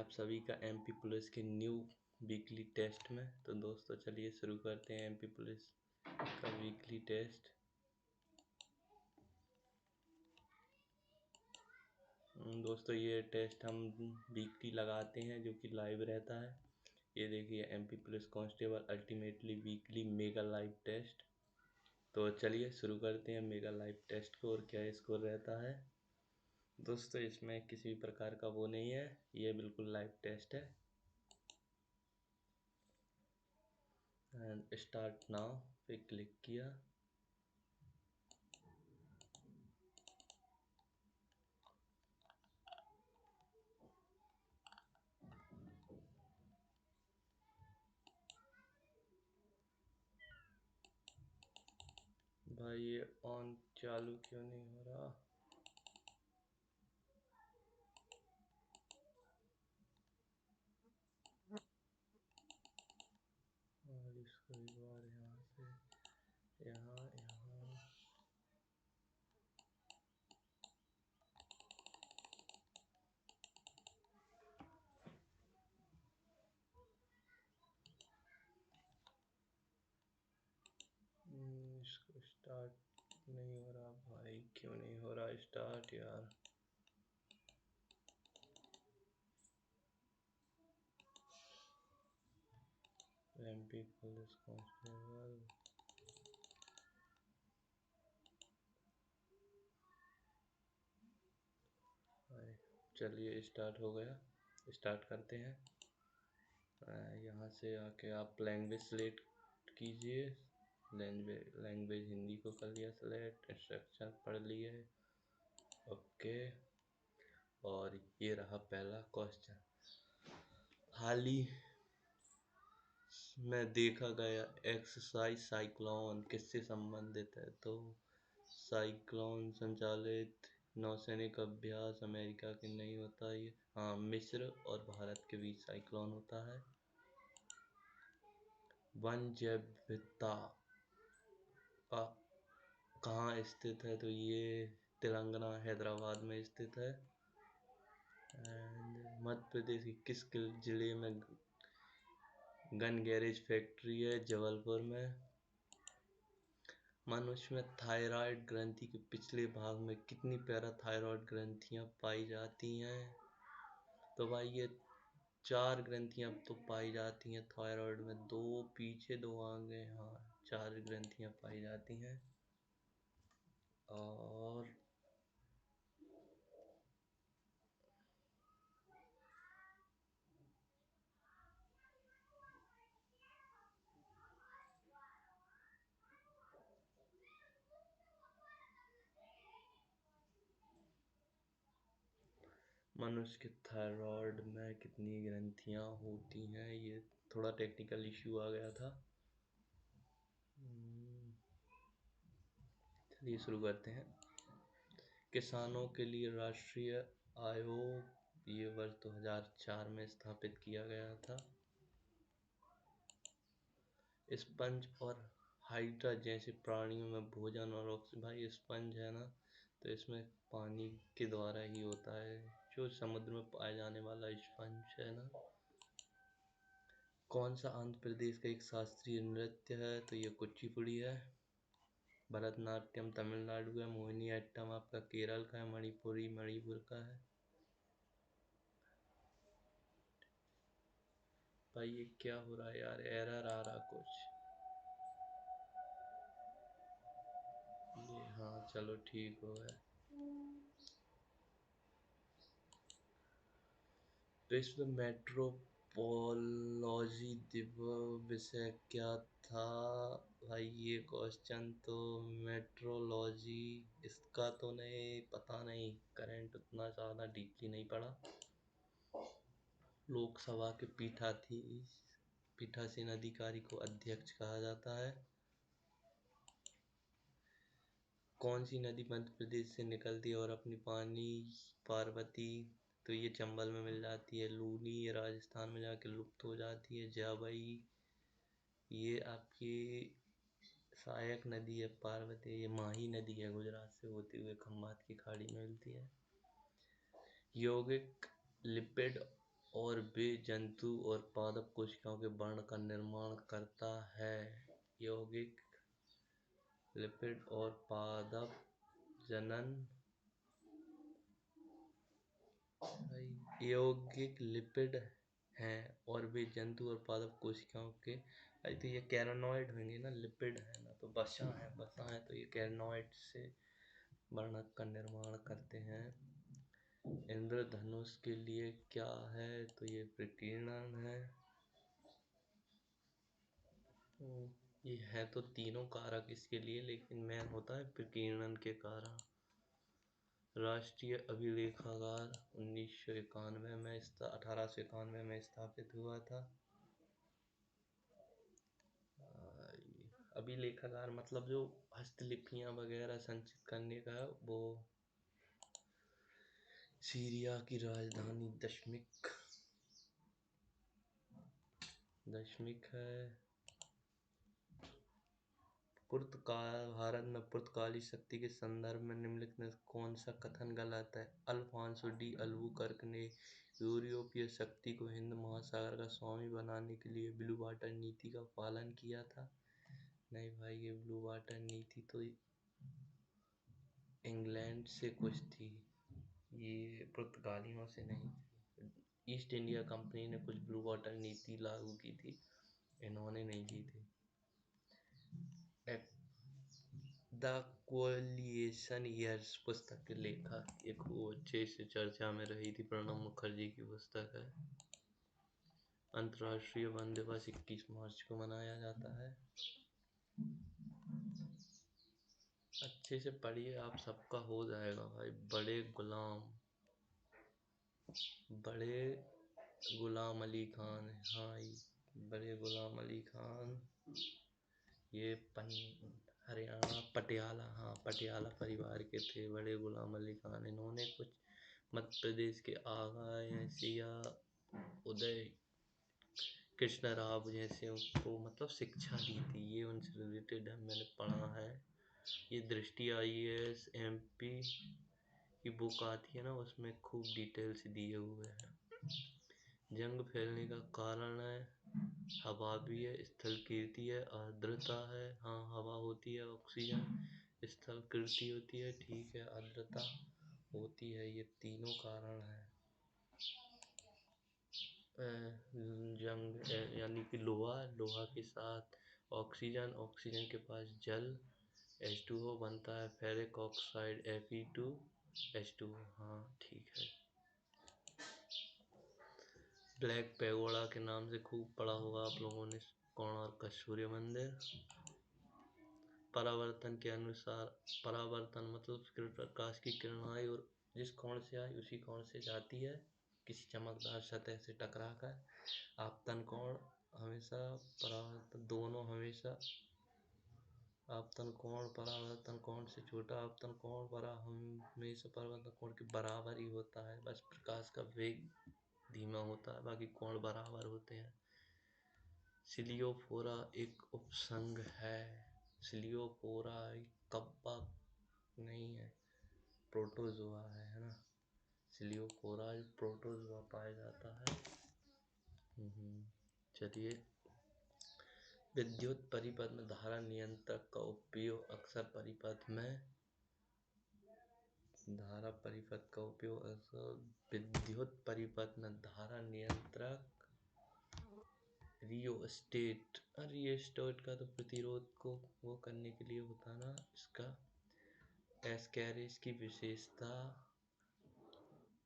आप सभी का एमपी पुलिस के न्यू वीकली टेस्ट में। तो दोस्तों चलिए शुरू करते हैं एमपी पुलिस का वीकली टेस्ट। दोस्तों ये टेस्ट हम वीकली लगाते हैं जो कि लाइव रहता है। ये देखिए MP police constable ultimately weekly mega live test. तो चलिए शुरू करते हैं मेगा लाइव टेस्ट को और क्या स्कोर रहता है। दोस्तों इसमें किसी भी प्रकार का वो नहीं है, ये बिल्कुल लाइव टेस्ट है। एंड स्टार्ट नाउ पे क्लिक किया। भाई ये ऑन चालू क्यों नहीं हो रहा? और इसको एक बार यहाँ से यहाँ यहाँ इसको स्टार्ट नहीं हो रहा। भाई क्यों नहीं हो रहा स्टार्ट यार? एमपी पुलिस कांस्टेबल चलिए स्टार्ट हो गया। स्टार्ट करते हैं। यहाँ से आके आप लैंग्वेज सेलेक्ट कीजिए। लैंग्वेज हिंदी को कर लिया सेलेक्ट। इंस्ट्रक्शन पढ़ लिए। ओके। और ये रहा पहला क्वेश्चन। हाल ही में देखा गया एक्सरसाइज साइक्लोन किससे संबंधित है? तो साइक्लोन संचालित नौसैनिक अभ्यास अमेरिका के नहीं होता ये। हाँ, मिस्र और भारत के बीच साइक्लोन होता है। वन जैव विविधता का कहाँ स्थित है? तो ये तेलंगाना हैदराबाद में स्थित है। एंड मध्य प्रदेश के किस जिले में गन गैरेज फैक्ट्री है? जबलपुर में। मनुष्य में थायराइड ग्रंथि के पिछले भाग में कितनी पैराथायरॉयड ग्रंथियां पाई जाती हैं? तो भाई ये 4 ग्रंथियां तो पाई जाती हैं थायराइड में, 2 पीछे 2 आगे। हाँ 4 ग्रंथियां पाई जाती हैं। और मनुष्य के थायराइड में कितनी ग्रंथियां होती हैं? ये थोड़ा टेक्निकल इश्यू आ गया था। चलिए शुरू करते हैं। किसानों के लिए राष्ट्रीय आयोग ये वर्ष 2004 में स्थापित किया गया था। स्पंज और हाइड्रा जैसे प्राणियों में भोजन और ऑक्सीजन। भाई स्पंज है ना, तो इसमें पानी के द्वारा ही होता है। जो समुद्र में पाया जाने वाला स्पंज है ना। कौन सा आंध्र प्रदेश का एक शास्त्रीय नृत्य है? तो ये कुचिपुड़ी है। भरतनाट्यम तमिलनाडु है। मोहिनीअट्टम आपका केरल का है। मणिपुरी मणिपुर का है। भाई ये क्या हो रहा है यार? एरर आ रहा कुछ। ये हाँ चलो ठीक हो गया। विश्व मेट्रोपोलॉजी दिवस विषय क्या था? भाई ये क्वेश्चन तो मेट्रोलॉजी इसका तो नहीं पता, नहीं करंट उतना ज़्यादा डीपली नहीं पड़ा। लोकसभा के पीठासीन अधिकारी को अध्यक्ष कहा जाता है। कौन सी नदी मध्य प्रदेश से निकलती है और अपनी पानी पार्वती? तो ये चंबल में मिल जाती है। लूनी ये राजस्थान में जाके लुप्त हो जाती है। जाबई ये आपकी सहायक नदी है। पार्वती ये माही नदी है, गुजरात से होती हुए खंभात की खाड़ी में मिलती है। यौगिक लिपिड और वे जंतु और पादप कोशिकाओं के वर्ण का निर्माण करता है। यौगिक लिपिड और पादप जनन यौगिक लिपिड हैं और वे जंतु और पादप कोशिकाओं के तो ये कैरोनॉइड होंगे ना, लिपिड है ना, तो वसा है तो ये कैरोनॉइड से वर्णक का निर्माण करते हैं। इंद्रधनुष के लिए क्या है, तो ये प्रकीर्णन है। ये है तो तीनों कारक इसके लिए, लेकिन मेन होता है प्रकीर्णन के कारण। राष्ट्रीय अभिलेखागार 1891 में स्थापित हुआ था। अभिलेखागार मतलब जो हस्तलिपियां वगैरह संचित करने का, वो सीरिया की राजधानी दशमिक है। भारत में पुर्तगाली शक्ति के संदर्भ में निम्नलिखित में कौन सा कथन गलत है? अल्फांसो डी अल्बुकर्क ने यूरोपीय शक्ति को हिंद महासागर का स्वामी बनाने के लिए ब्लू वाटर नीति का पालन किया था। नहीं भाई, ये ब्लू वाटर नीति तो इंग्लैंड से कुछ थी, ये पुर्तगालियों से नहीं थी। ईस्ट इंडिया कंपनी ने कुछ ब्लू वाटर नीति लागू की थी, इन्होंने नहीं की थी। द कोलिएशन ईयर्स पुस्तक के लेखक, एक वो अच्छे से चर्चा में रही थी, प्रणब मुखर्जी की पुस्तक है। अंतर्राष्ट्रीय वन दिवस 21 मार्च को मनाया जाता है। अच्छे से पढ़िए, आप सबका हो जाएगा भाई। बड़े गुलाम अली खान, हाँ बड़े गुलाम अली खान, ये हरियाणा पटियाला परिवार के थे बड़े गुलाम अली खान। इन्होंने कुछ मध्य प्रदेश के आगा या उदय कृष्ण राव जैसे उनको मतलब शिक्षा दी थी, ये उनसे रिलेटेड है, मैंने पढ़ा है। ये दृष्टि IAS MP की बुक आती है ना, उसमें खूब डिटेल से दिए हुए हैं। जंग फैलने का कारण है हवा भी है, स्थलकृति है, आर्द्रता है। हाँ, हवा होती है ऑक्सीजन, स्थलकृति होती है, ठीक है, आर्द्रता होती है, ये तीनों कारण है। जंग यानी कि लोहा के साथ ऑक्सीजन के पास जल H2O बनता है, फेरिक ऑक्साइड Fe2H2O। हाँ ठीक है। ब्लैक पैगोडा के नाम से खूब पढ़ा होगा आप लोगों ने, कोणार्क का सूर्य मंदिर। परावर्तन के अनुसार, परावर्तन मतलब प्रकाश की किरण आई और जिस कोण से आई उसी कोण से जाती है किसी चमकदार सतह से टकराकर। आपतन कोण हमेशा परावर्तन, दोनों हमेशा आपतन कोण परावर्तन कोण से छोटा, आपतन कोण हमेशा परावर्तन कोण के बराबर ही होता है, बस प्रकाश का वेग धीमा होता है, बाकी कोण बराबर होते हैं। सिलियोफोरा एक उपसंघ है। सिलियोफोरा एक कब्बा नहीं है, प्रोटोजोआ है ना। सिलियोफोरा प्रोटोजोआ पाया जाता है। चलिए, विद्युत परिपथ में धारा नियंत्रक का उपयोग अक्सर विद्युत परिपथ में धारा नियंत्रक रियोस्टेट का तो प्रतिरोध को वो करने के लिए होता है ना। इसका एस्कैरिस की विशेषता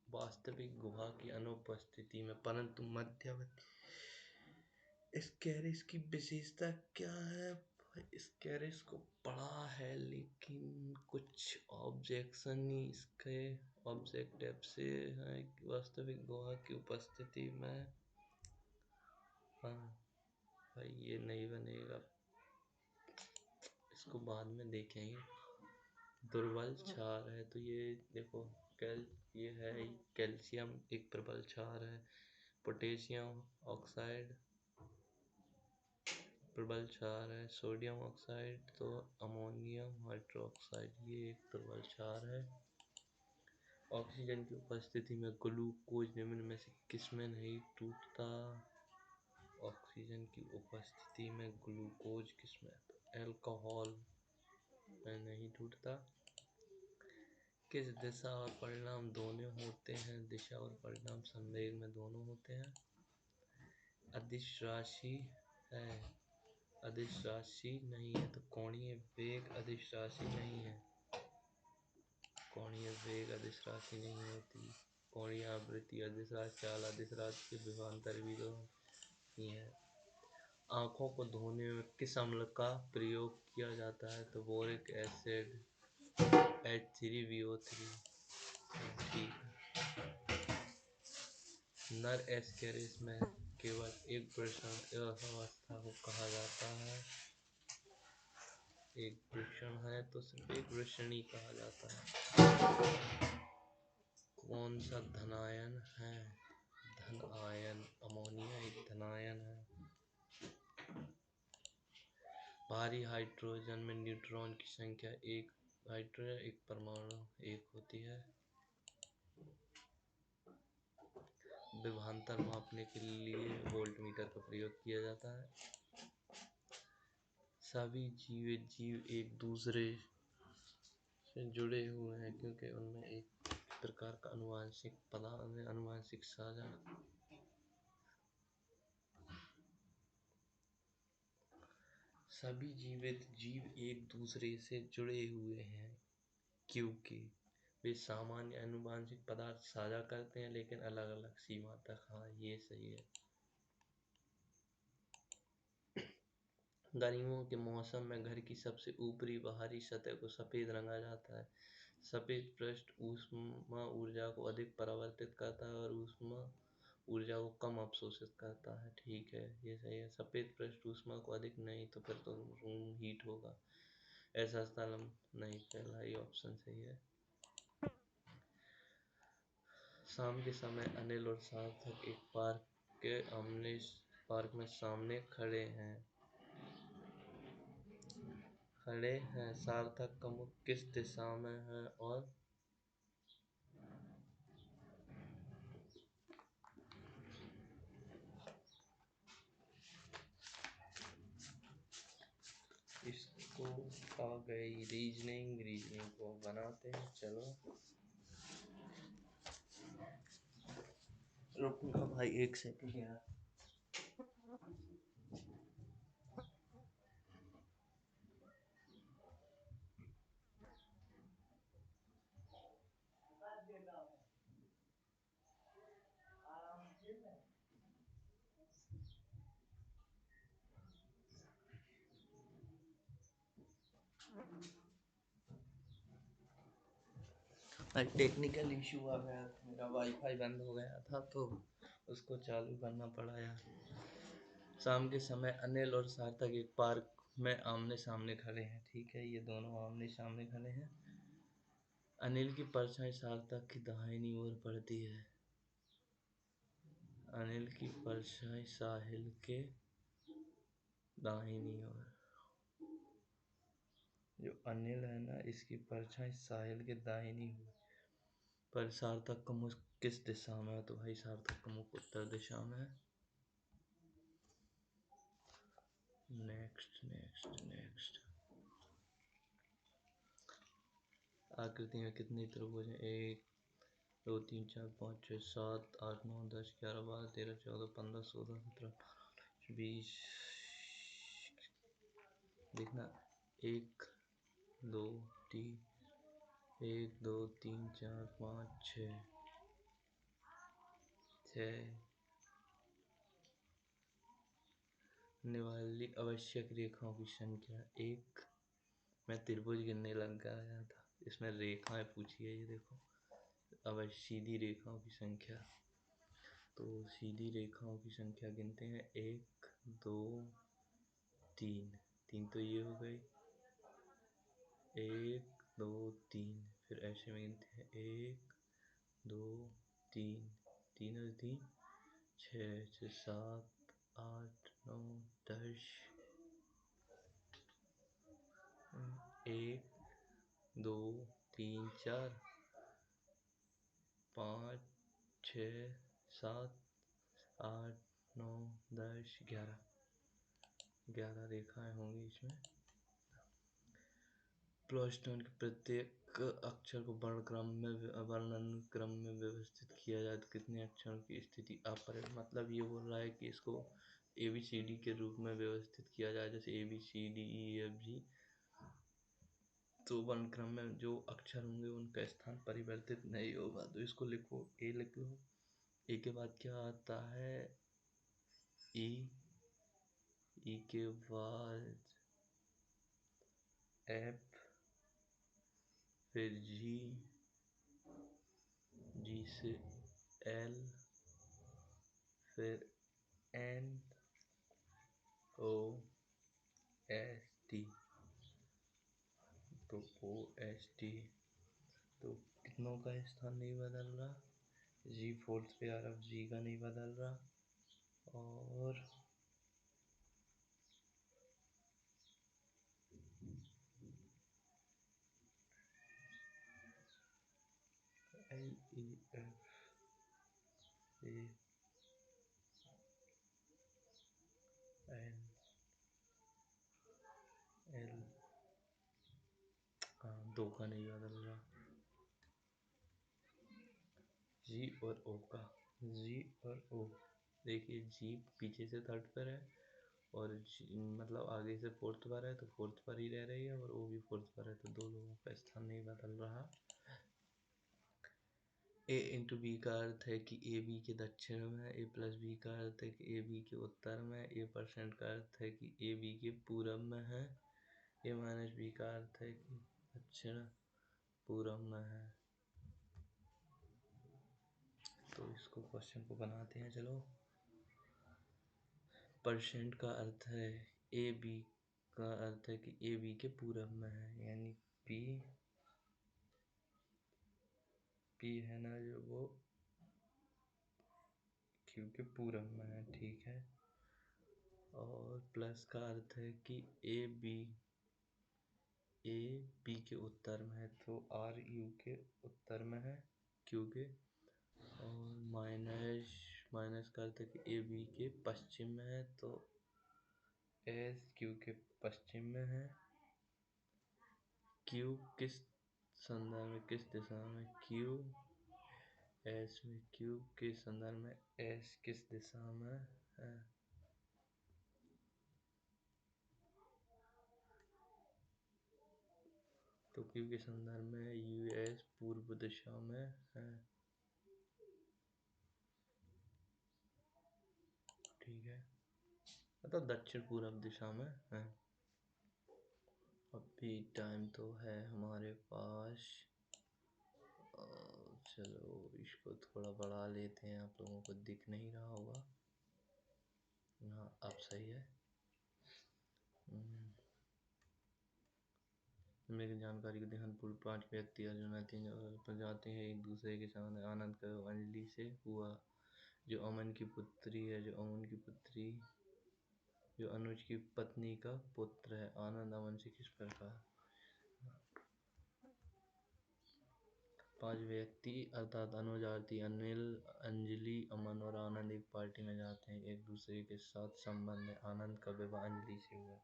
वास्तविक गुहा की अनुपस्थिति में, परंतु मध्यवर्ती। एस्कैरिस की विशेषता क्या है? एस्कैरिस को पढ़ा है लेकिन कुछ ऑब्जेक्शन ही इसके ऑब्जेक्टिव से है कि वास्तविक गुहा की उपस्थिति में। हाँ भाई, ये नहीं बनेगा, इसको बाद में देखेंगे। दुर्बल क्षार है तो ये देखो, ये है कैल्शियम एक प्रबल क्षार है, पोटेशियम ऑक्साइड प्रबल क्षार है, सोडियम ऑक्साइड तो अमोनियम हाइड्रोक्साइड ये एक प्रबल क्षार है। ऑक्सीजन की उपस्थिति में ग्लूकोज निम्न में से किसमें नहीं टूटता? ऑक्सीजन की उपस्थिति में ग्लूकोज किसमें? अल्कोहल में नहीं टूटता। किस दिशा और परिणाम दोनों होते हैं? दिशा और परिणाम संवेग में दोनों होते हैं। अदिश राशि है, अदिश राशि नहीं है तो कोणीय वेग अदिश राशि नहीं है। कोणीय वेग अदिश राशि नहीं होती। कोणीय आवृत्ति अदिश राशि, चाल अदिश राशि के विभवांतर भी दो ही है। आंखों को धोने में किस अम्ल का प्रयोग किया जाता है? तो बोरिक एसिड H3BO3। ठीक है। नर एस्केरिस में केवल एक वृषण अवस्था को कहा जाता है। एक वृषण है तो सिर्फ एक वृषणी कहा जाता है। कौन सा धनायन है? धन आयन। अमोनिया एक धनायन है। भारी हाइड्रोजन में न्यूट्रॉन की संख्या एक, हाइड्रोजन एक परमाणु एक होती है। विभवांतर मापने के लिए वोल्टमीटर का प्रयोग किया जाता है। सभी जीवित जीव एक दूसरे से जुड़े हुए हैं क्योंकि उनमें एक प्रकार का अनुवांशिक पदार्थ, अनुवांशिक साझा सभी जीवित जीव एक दूसरे से जुड़े हुए हैं क्योंकि वे सामान्य अनुवांशिक पदार्थ साझा करते हैं लेकिन अलग अलग सीमा तक। हाँ, ये सही है। गर्मियों के मौसम में घर की सबसे ऊपरी बाहरी सतह को सफेद रंगा जाता है। सफेद पृष्ठ ऊष्मा ऊर्जा को अधिक परावर्तित करता है और ऊष्मा ऊर्जा को कम अवशोषित करता है। ठीक है, ये सही है। सफेद पृष्ठ ऊष्मा को अधिक नहीं तो फिर तो रूम हीट होगा। ऐसा स्थल नहीं, पहला ये ऑप्शन सही है। शाम के समय अनिल और सार्थक एक पार्क में सामने खड़े हैं। सार्थक का मुख किस दिशा में है और इसको आ गई रीजनिंग को बनाते हैं। चलो रुकूंगा भाई, एक सेकंड यार। टेक्निकल इशू आ गया था, मेरा वाईफाई बंद हो गया था तो उसको चालू करना पड़ा यार। शाम के समय अनिल और सार्थक एक पार्क में आमने सामने खड़े हैं। ठीक है, ये दोनों आमने सामने खड़े हैं। अनिल की परछाई सार्थक की दाहिनी ओर पड़ती है। अनिल की परछाई साहिल के दाहिनी ओर। जो अनिल है ना, इसकी परछाई साहिल के दाहिनी ओर पर सार्थक का मुख किस दिशा में है? तो भाई सार्थक का मुख उत्तर दिशा में है। नेक्स्ट आकृति में कितने त्रिभुज हैं? 1 2 3 4 5 6 7 8 9 10 11 12 13 14 15 16 17 20। देखना, 1 2 3 1 2 3 4 5 6 निवाली आवश्यक रेखाओं की संख्या 1। मैं त्रिभुज गिनने लग गया था, इसमें रेखाएं पूछी है। ये देखो, अब सीधी रेखाओं की संख्या, तो सीधी रेखाओं की संख्या गिनते हैं। 1 2 3, 3 तो ये हो गई। 1 2 3, फिर ऐसे में गिनते हैं। 1 2 3, 3 और 3 6 6 7 8 9 10। 1 2 3 4 5 6 7 8 9 10 11 रेखाएं होंगी इसमें। प्लॉस्टोन के प्रत्येक अक्षर को वर्णन क्रम में व्यवस्थित किया जाए तो कितने अक्षरों की स्थिति मतलब ये बोल रहा है कि इसको ABCD के रूप में व्यवस्थित किया जाए, जैसे ABCDEFG, तो वर्ण क्रम में जो अक्षर होंगे उनका स्थान परिवर्तित नहीं होगा। तो इसको लिखो, A लिख लो। A के बाद क्या आता है? E के बाद F, फिर G से L, फिर N O S T, तो OST, तो कितनों का स्थान नहीं बदल रहा? G फोर्थ पे आ रहा, G का नहीं बदल रहा, और LEF L दो का नहीं बदल रहा। G और O का, G और O, देखिए G पीछे से थर्ड पर है और मतलब आगे से फोर्थ पर है, तो फोर्थ पर ही रह रही है, और O भी फोर्थ पर है, तो दो लोगों का स्थान नहीं बदल रहा। A इंटू बी का अर्थ है कि ए बी के दक्षिण में है, A प्लस बी का अर्थ है कि ए बी के उत्तर में, A% का अर्थ है कि ए बी के पूरब में है, A माइनस बी का अर्थ है कि दक्षिण पूरब में है। तो इसको क्वेश्चन को बनाते हैं, चलो। परसेंट का अर्थ है ए बी का अर्थ है कि ए बी के पूरब में है, यानी पी है ना जो, वो क्यू के पूरब में है, ठीक है। और प्लस का अर्थ है कि ए बी के उत्तर में है, तो आर यू के उत्तर में है, क्यू के। और माइनस का अर्थ है कि ए बी के पश्चिम में है, तो एस क्यू के पश्चिम में है। क्यू किस संदर्भ में, किस दिशा में? क्यू एस में, क्यू के संदर्भ में एस किस दिशा में है? तो क्यू के संदर्भ में यूएस पूर्व दिशा में है, ठीक है, मतलब दक्षिण पूर्व दिशा में है। अभी टाइम तो है हमारे पास, चलो इसको थोड़ा बढ़ा लेते हैं, आप लोगों को दिख नहीं रहा होगा। हाँ अब सही है। मेरी जानकारी को ध्यानपूर्वक 5 व्यक्ति अर्जुना 3 पर जाते हैं, एक दूसरे के सामने आनंद का अंजलि से हुआ, जो अमन की पुत्री है, जो अनुज की पत्नी का पुत्र है। आनंद अमन से किस प्रकार? 5 व्यक्ति अर्थात अनुज, आरती, अनिल, अंजलि, अमन और आनंद एक पार्टी में जाते हैं, एक दूसरे के साथ संबंध है। आनंद का विवाह अंजलि से हुआ।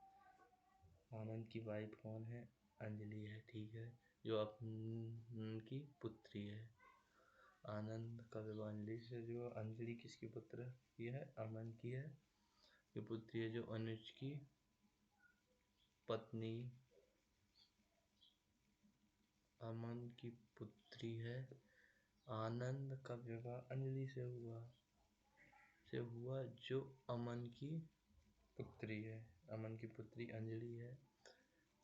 आनंद की वाइफ कौन है? अंजलि है, ठीक है, जो अमन की पुत्री है। आनंद का विवाह अंजलि से, जो अंजलि किसकी पुत्र की है? अमन की है, ये पुत्री है, जो अनुज की पत्नी अमन की पुत्री है। आनंद का विवाह अंजलि से हुआ, जो अमन की पुत्री है। अमन की पुत्री अंजलि है,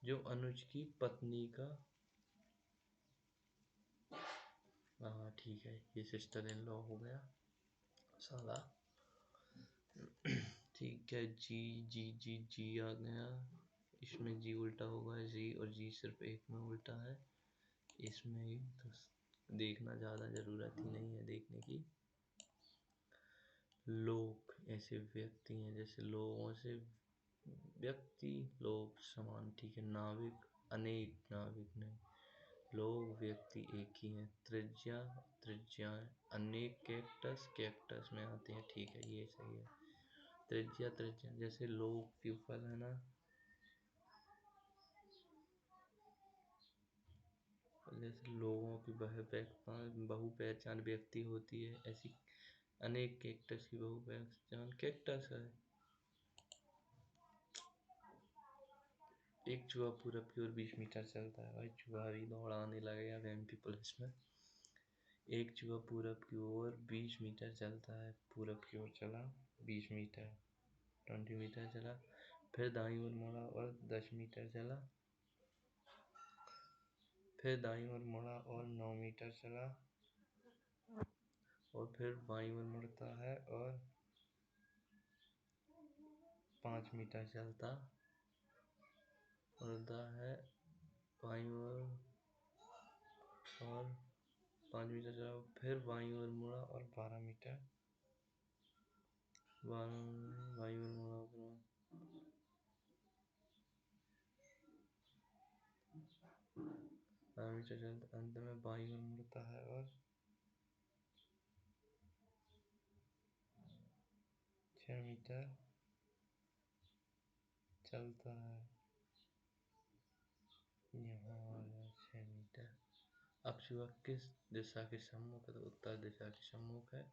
जो अनुज की पत्नी का, हाँ ठीक है, ये सिस्टर इन लॉ हो गया साला। ठीक है, जी आ गया, इसमें जी उल्टा होगा, जी और जी सिर्फ एक में उल्टा है, इसमें ही तो देखना ज़्यादा ज़रूरत ही नहीं है देखने की। लोग ऐसे व्यक्ति हैं, जैसे लोगों से व्यक्ति, लोग, समान, ठीक है। नाविक, अनेक, नाविक नहीं, लोग व्यक्ति एक ही हैं। त्रिज्याएं अनेक कैक्टस में आती हैं। ठीक है, ये सही है। त्रिज्या जैसे लोग प्यूपल है ना, जैसे लोगों की बहु पहचान व्यक्ति होती है, ऐसी अनेक कैक्टस की बहु पहचान कैक्टस है। एक चूहा पूरा प्योर 20 मीटर चलता है। भाई चूहा भी दौड़ाने लगेगा एमपी पुलिस में। एक चूहा पूरा प्योर 20 मीटर चलता है। पूरा प्योर चला 20 मीटर, 20 मीटर चला, फिर दाईं ओर मुड़ा और 10 मीटर चला, फिर दाईं ओर मुड़ा और 9 मीटर चला, और फिर बाईं ओर मुड़ता है और 5 मीटर चलता है। बाईं ओर और 5 मीटर चला, फिर बाईं ओर मुड़ा और 12 मीटर, बाईं ओर मुड़ा 12 मीटर चलता, अंत में बाईं ओर मुड़ता है और 6 मीटर चलता है। यहाँ आया 6 मीटर। अब चूहा किस दिशा के सम्मुख है? तो उत्तर दिशा के सम्मुख है।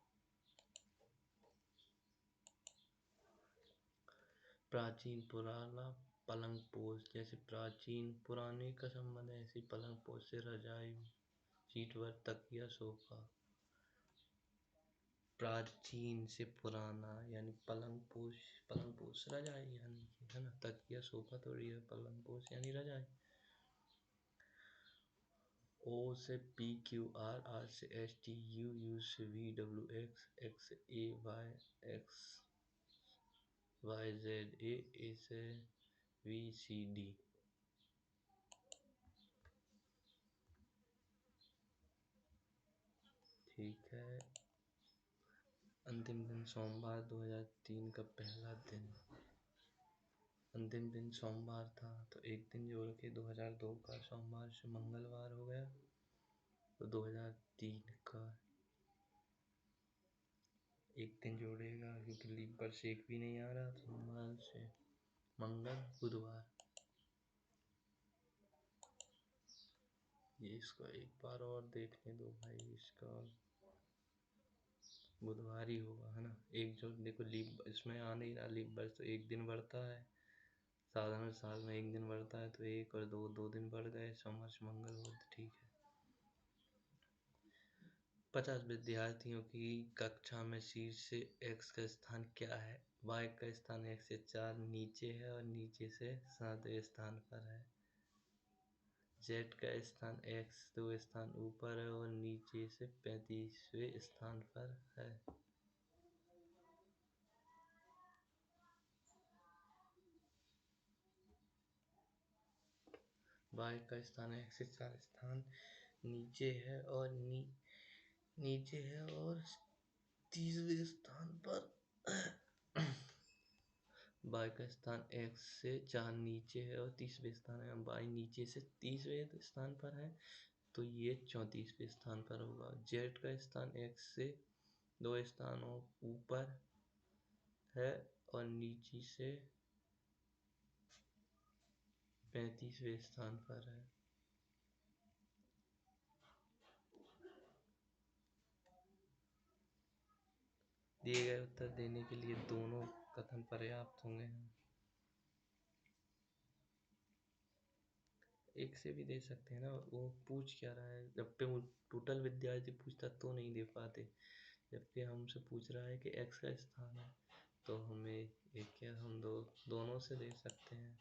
प्राचीन पुराना पलंग पोष, जैसे प्राचीन पुराने का संबंध है, ऐसे पलंग पोष से रजाई, सीट व तकिया सोफा। प्राचीन से पुराना यानी पलंग पोष रजाई यानी, है ना। तकिया सोफा थोड़ी है, पलंग पोष यानी रजाई। ओ से पी क्यू आर, आर से एस टी, यू से वी डब्ल्यू एक्स, एक्स से ए वाई, एक्स वाई जेड, ए से वी सी डी। ठीक है। अंतिम दिन सोमवार 2003 का पहला दिन। अंतिम दिन सोमवार था, तो एक दिन जोड़ के 2002 का सोमवार से मंगलवार हो गया, तो 2003 का एक दिन जोड़ेगा, क्योंकि लीप पर से एक भी नहीं आ रहा। सोमवार से मंगल बुधवार। ये इसका एक बार और देखने दो भाई, इसका बुधवार ही होगा, है ना। एक जो देखो लीप इसमें आ नहीं रहा, लीप वर्ष तो एक दिन बढ़ता है। साधारण साल में एक दिन बढ़ता है, तो एक और दो दिन बढ़ गए। सोमवार से मंगल बुध, ठीक है। 50 विद्यार्थियों की कक्षा में शीर्ष से x का स्थान क्या है? y का स्थान x से 4 नीचे है और नीचे से 7वें स्थान पर है। z का स्थान x 2 स्थान ऊपर है और नीचे से 35वें स्थान पर है। y का स्थान x से 4 स्थान नीचे है और नीचे है और 30वें स्थान पर। y का स्थान x से 4 नीचे है और 30वें स्थान है। y नीचे से 30वें स्थान पर है, तो ये 34वें स्थान पर होगा। z का स्थान x से 2 स्थानों ऊपर है और नीचे से 35वें स्थान पर है। दिए गए उत्तर देने के लिए दोनों कथन पर्याप्त होंगे। एक से भी दे सकते हैं ना, वो पूछ क्या रहा है। जब पे वो टोटल विद्यार्थी पूछता तो नहीं दे पाते, जबकि हमसे पूछ रहा है कि x का स्थान है, तो हमें एक क्या हम दोनों से दे सकते हैं।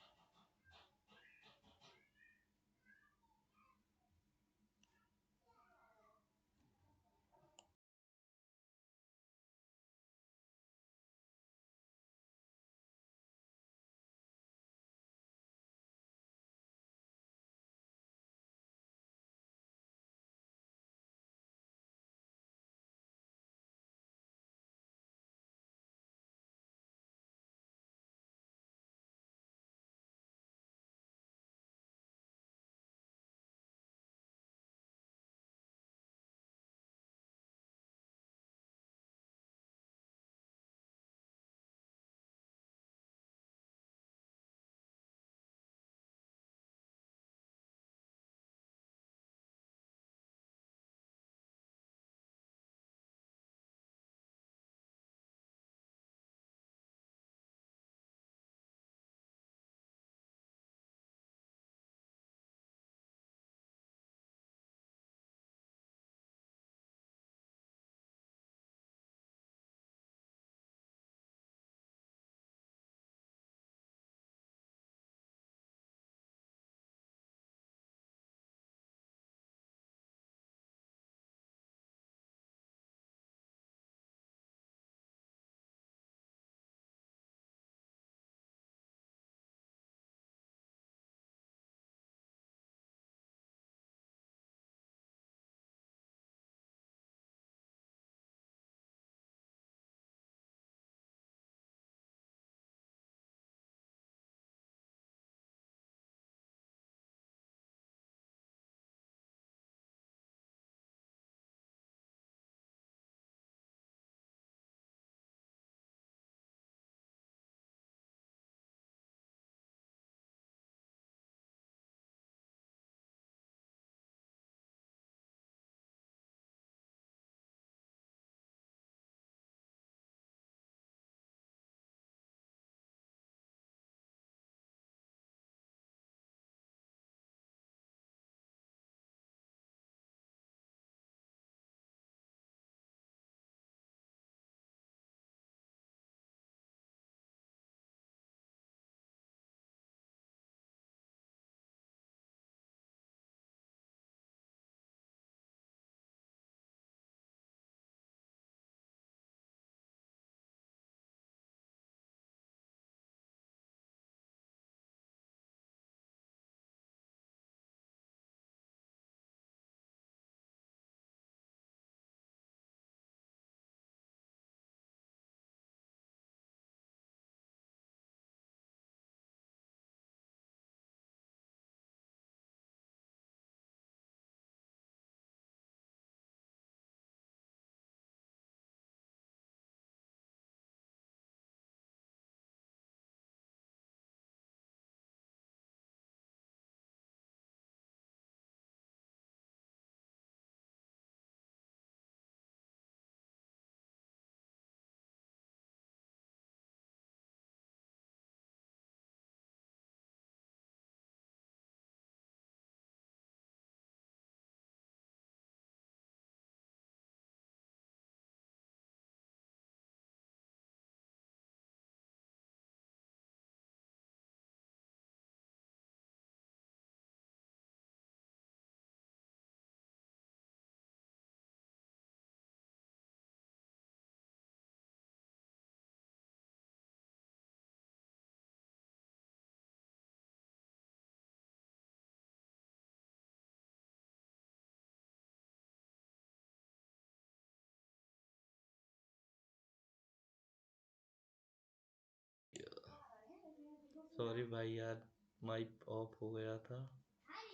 सॉरी भाई यार, माइक ऑफ हो गया था।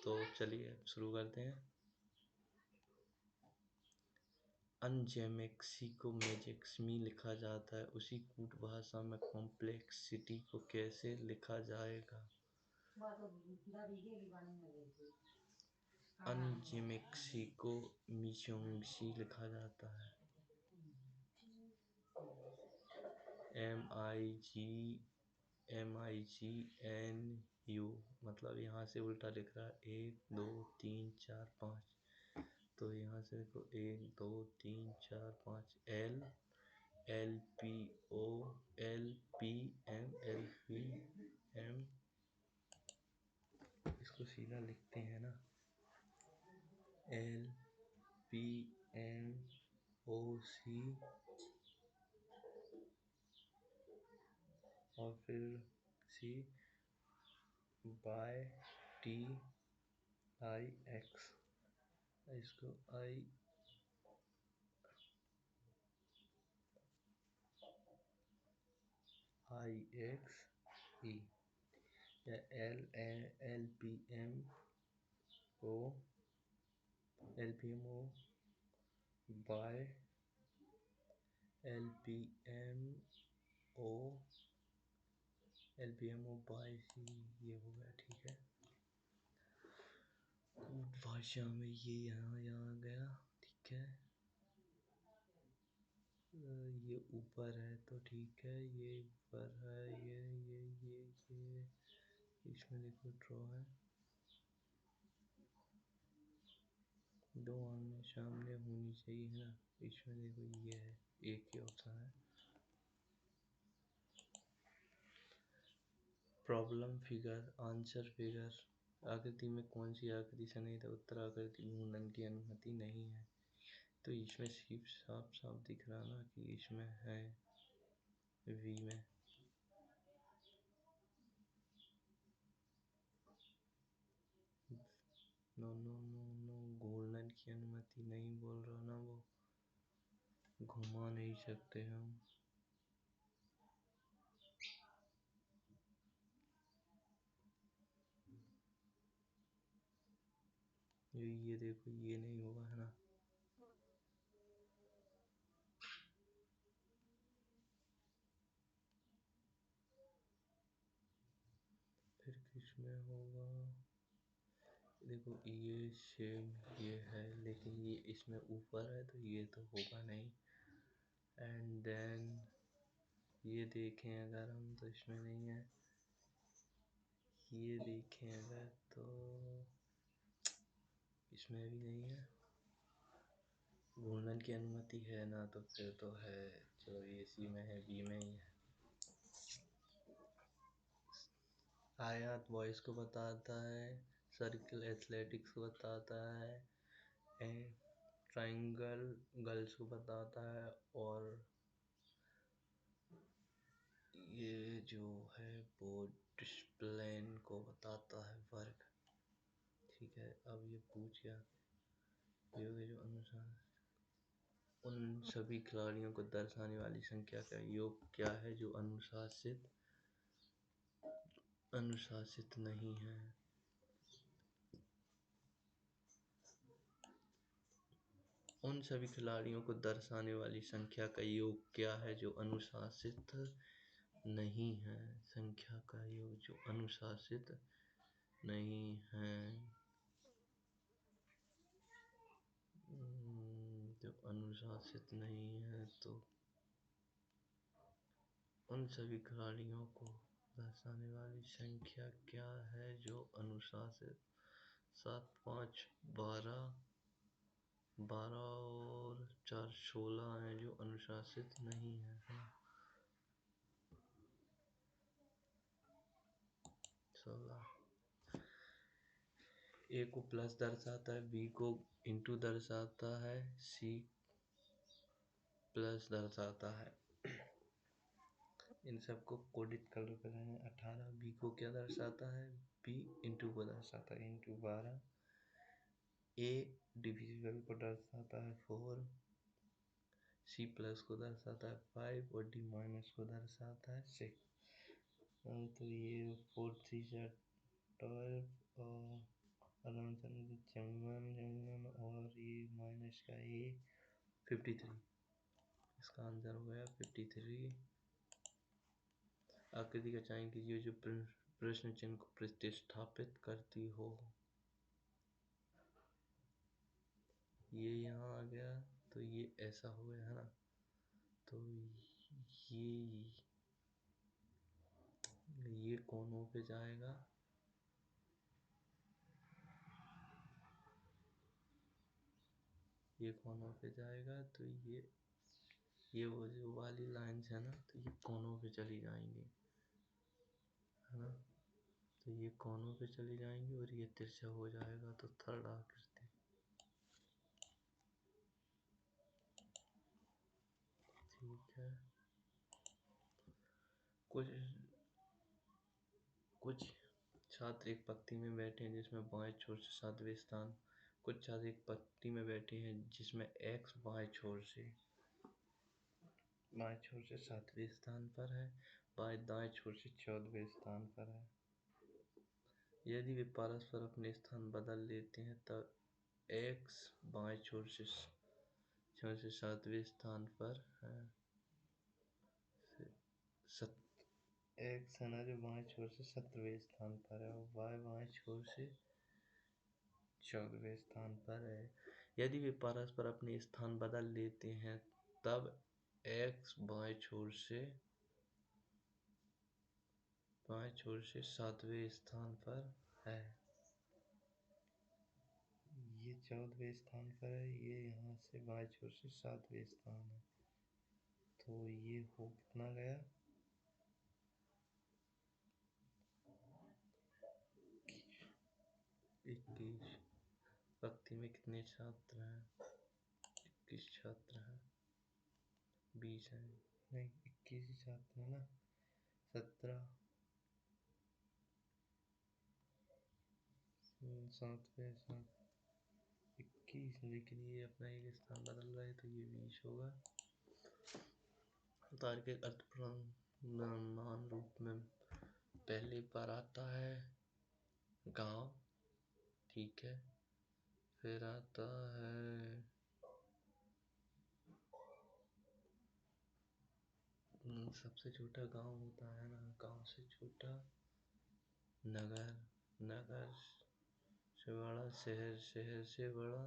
तो चलिए शुरू करते हैं। अनजेमेक्सी को मेजेक्समी लिखा जाता है, उसी कूट भाषा में कॉम्प्लेक्सिटी को कैसे लिखा जाएगा? अनजेमेक्सी को मिजोंगसी लिखा जाता है, MIGMIGNU। मतलब यहाँ से उल्टा लिख रहा है 1 2 3 4 5। तो यहाँ से देखो 1 2 3 4 5 L LPO LPM LPM। इसको सीधा लिखते हैं ना, LPMOC और फिर C बाय TIX। इसको IXE या LPMO by LPMO by C, ये हो गया। ठीक है, भाषा में ये यहाँ यहाँ गया। ठीक है, ये ऊपर है तो ठीक है, ये ऊपर है, ये इसमें देखो ड्रॉ है, दो आमने सामने होनी चाहिए ना। इसमें देखो ये है, एक ही ऑप्शन है। Problem figure, answer figure. आकृति में कौन सी आकृति सन्निहित उत्तर आकृति घूर्णन की अनुमति नहीं है? तो इसमें सिर्फ साफ साफ दिख रहा ना कि इसमें है वी में। नो नो नो नो, घूर्णन की अनुमति नहीं बोल रहा ना वो, घुमा नहीं सकते हम। ये देखो, ये नहीं होगा है ना। फिर किसमें होगा? देखो ये सेम ये है, लेकिन ये इसमें ऊपर है तो ये तो होगा नहीं। एंड देन ये देखें अगर हम तो इसमें नहीं है। ये देखें अगर तो इसमें भी नहीं है। घूर्णन की अनुमति है ना, तो फिर तो है। चलो ये सी में है, बी में ही है। आयत बॉयज को बताता है, सर्किल एथलेटिक्स को बताता है, ट्राइंगल गर्ल्स को बताता है, और ये जो है वो डिस्प्लेन को बताता है वर्ग। ठीक है, अब ये पूछ गया जो अनुसार उन सभी खिलाड़ियों को दर्शाने वाली संख्या का योग क्या है जो अनुशासित नहीं है? उन सभी खिलाड़ियों को दर्शाने वाली संख्या का योग क्या है जो अनुशासित नहीं है? संख्या का योग जो अनुशासित नहीं है, जो अनुशासित नहीं है, तो उन सभी खिलाड़ियों को दर्शाने वाली संख्या क्या है जो अनुशासित 7 5 12 12 और 4 16 है जो अनुशासित नहीं है ना। 16 ए को प्लस दर्शाता है, बी को इंटू दर्शाता है, सी प्लस दर्शाता है। इन सबको कोडित कलर कर रहे हैं। 18 बी को क्या दर्शाता है? बी इंटू को दर्शाता है, इंटू 12। ए डिविजिबल को दर्शाता है 4, सी प्लस को दर्शाता है 5 और डी माइनस को दर्शाता है 6। तो ये 4 3 12 और जंगन और ये माइनस का ये 53। इसका आंसर हो गया 53। आकृति का चयन कीजिए जो प्रश्न चिन्ह को प्रतिस्थापित करती हो। ये यहाँ आ गया तो ये ऐसा हो गया है ना, तो ये कोनों पे जाएगा, ये कोनों पे जाएगा, तो ये वो जो वाली लाइन्स है ना, तो ये कोनों पे चली जाएंगी है ना, तो ये कोनों पे चली जाएंगी और ये तिरछा हो जाएगा, तो थर्ड आकृति। ठीक है। कुछ छात्र एक पंक्ति में बैठे हैं जिसमें बाएं छोर से सातवें स्थान, कुछ छात्र एक पंक्ति में बैठे हैं जिसमें x बाएं छोर से सातवें स्थान पर है, दाएं छोर से 14वें स्थान पर है। यदि वे परस्पर अपने स्थान बदल लेते हैं तब x बाएं छोर से सातवें स्थान पर है। x है ना जो बाएं छोर से 17वें स्थान पर है और y बाएं छोर से 14वें स्थान पर है। यदि वे परस्पर अपने स्थान बदल लेते हैं तब x बाएं छोर से 7वें स्थान पर है। ये 14वें स्थान पर है, ये यहाँ से बाएं छोर से 7वें स्थान है, तो ये हो कितना गया 21। पंक्ति में कितने छात्र हैं? 21 छात्र हैं। 20 हैं, नहीं 21 ही छात्र हैं ना। 17 सातवें स्थान 21, लेकिन ये अपना एक स्थान बदल रहा है तो ये 20 होगा। तार्किक अर्थ प्रमाण रूप में पहले बार आता है गांव, ठीक है, फिर आता है सबसे छोटा गांव होता है ना, गांव से छोटा नगर, नगर से बड़ा शहर, शहर से बड़ा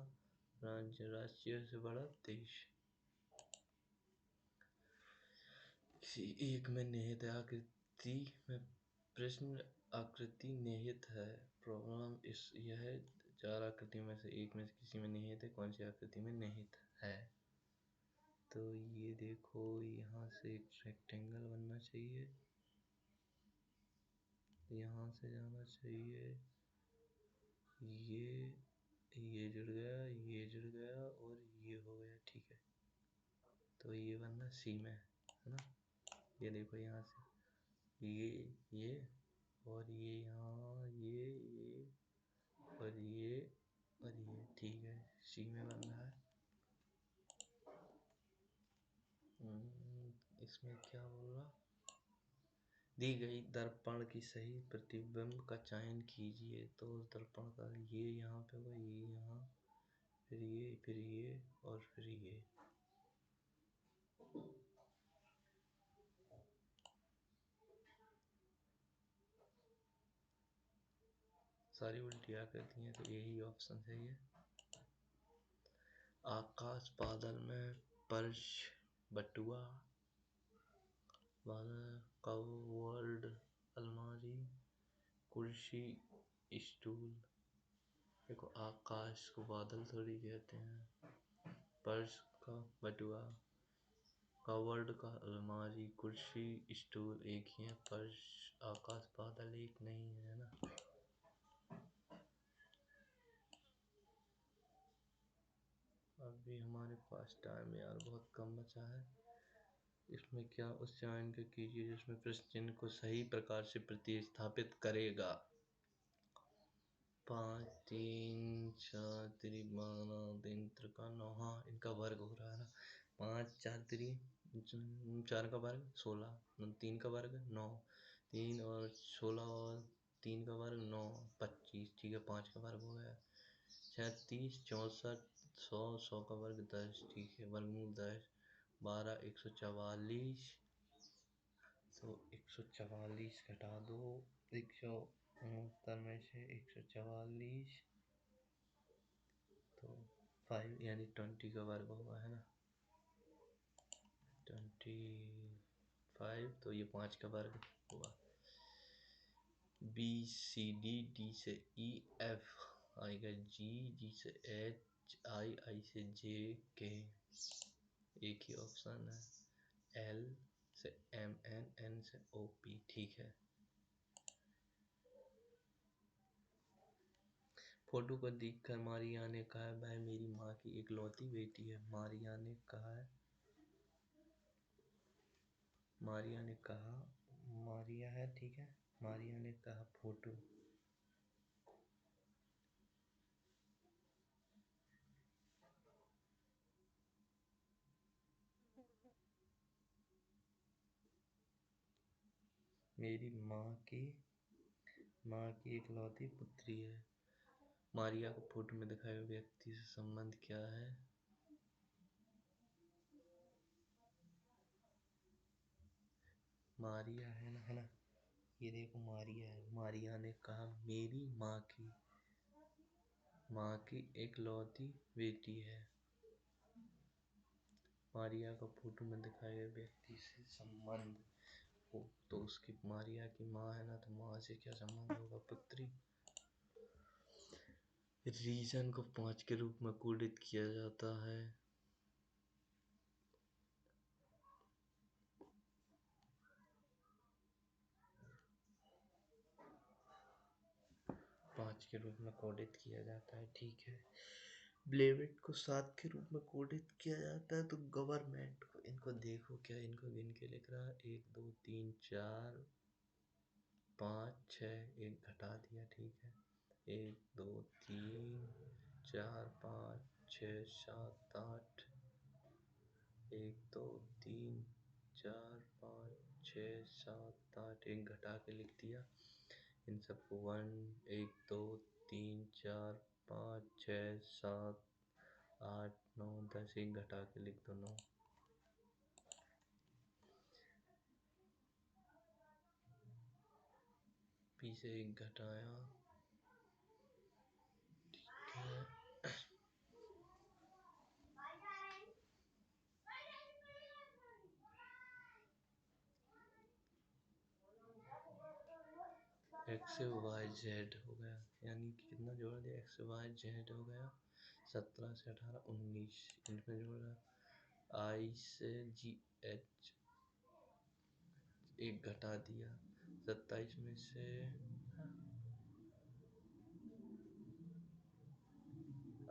राज्य, राज्य से बड़ा देश। किसी एक में निहित आकृति में प्रश्न आकृति निहित है। प्रॉब्लम यह है 4 आकृति में से एक में किसी में निहित है, कौन सी आकृति में निहित है। तो ये देखो यहाँ से एक रेक्टेंगल बनना चाहिए, यहाँ से जाना चाहिए, ये जुड़ गया, ये जुड़ गया और ये हो गया, ठीक है। तो ये बनना सी में है ना, ये देखो यहाँ से ये और ये यहाँ ये और ये और ये, ठीक है, सी में बन रहा है। इसमें क्या होगा, दी गई दर्पण की सही प्रतिबिंब का चयन कीजिए। तो उस दर्पण का ये यहाँ पे होगा, ये यहाँ, फिर ये और फिर ये। सारी उल्टी आकृति हैं, तो यही ऑप्शन है ये। आकाश बादल में पर्च बटुआ, कवर्ड अलमारी, कुर्सी स्टूल। देखो आकाश को बादल थोड़ी कहते हैं, पर्स का बटुआ, कवर्ड का अलमारी, कुर्सी स्टूल एक ही है, पर्स आकाश बादल एक नहीं है ना। अभी हमारे पास टाइम यार बहुत कम बचा है। इसमें क्या उस चयन को कीजिए जिसमें प्रश्न चिन्ह को सही प्रकार से प्रतिस्थापित करेगा। 5 3 4 3 12 3 का 9, हाँ इनका वर्ग हो रहा है ना। 5 4 3 4 का वर्ग 16, 3 का वर्ग 9, 3 और 16 और 3 का वर्ग 9, 25, ठीक है 5 का वर्ग हो गया। 36, 64, 100, 100 का वर्ग 10, ठीक है वर्गमूल 10, 12, 144, तो 144 घटा दो 169 में से 144, तो 5 यानी 20 का वर्ग होगा, है ना 25, तो ये 5 का वर्ग हुआ। बी सी डी, डी से ई, एफ आएगा जी, जी से एच, आई, आई से जे, के एक ही ऑप्शन है, एल से एम, एन, एन से ओ, पी, ठीक है। फोटो को देखकर मारिया ने कहा, वह मेरी माँ की इकलौती बेटी है। मारिया ने कहा, मारिया है, ठीक है। मारिया ने कहा फोटो मेरी माँ की इकलौती पुत्री है। मारिया को फोटो में दिखाए हुए व्यक्ति से संबंध क्या है? मारिया है ना, ये देखो मारिया है। मारिया ने कहा मेरी माँ की इकलौती बेटी है। मारिया का फोटो में दिखाए गए व्यक्ति से संबंध हो, तो उसकी मारिया की माँ है ना, तो माँ से क्या संबंध होगा? पुत्री। रीजन को 5 के रूप में कोडित किया जाता है। 5 के रूप में कोडित किया जाता है, ठीक है। ब्लेवेट को 7 के रूप में कोडित किया जाता है, तो गवर्नमेंट को, इनको देखो क्या इनको गिन के लिख रहा है, 1 2 3 4 5 6, एक घटा दिया, ठीक है 1 2 3 4 5 6 7 8, 1 2 3 4 5 6 7 8, एक घटा के लिख दिया इन सबको। 1 2 3 4 5 6 7 8 9 10, एक घटा के लिख दो 9। पी से एक घटाया, ठीक है। एक्स वाई जेड हो गया, यानी कि कितना जोड़ दिया, एक्स वाई जेड हो गया 17 से 18 19, इनमें जोड़ा आई से जी एच, एक घटा दिया 27 में से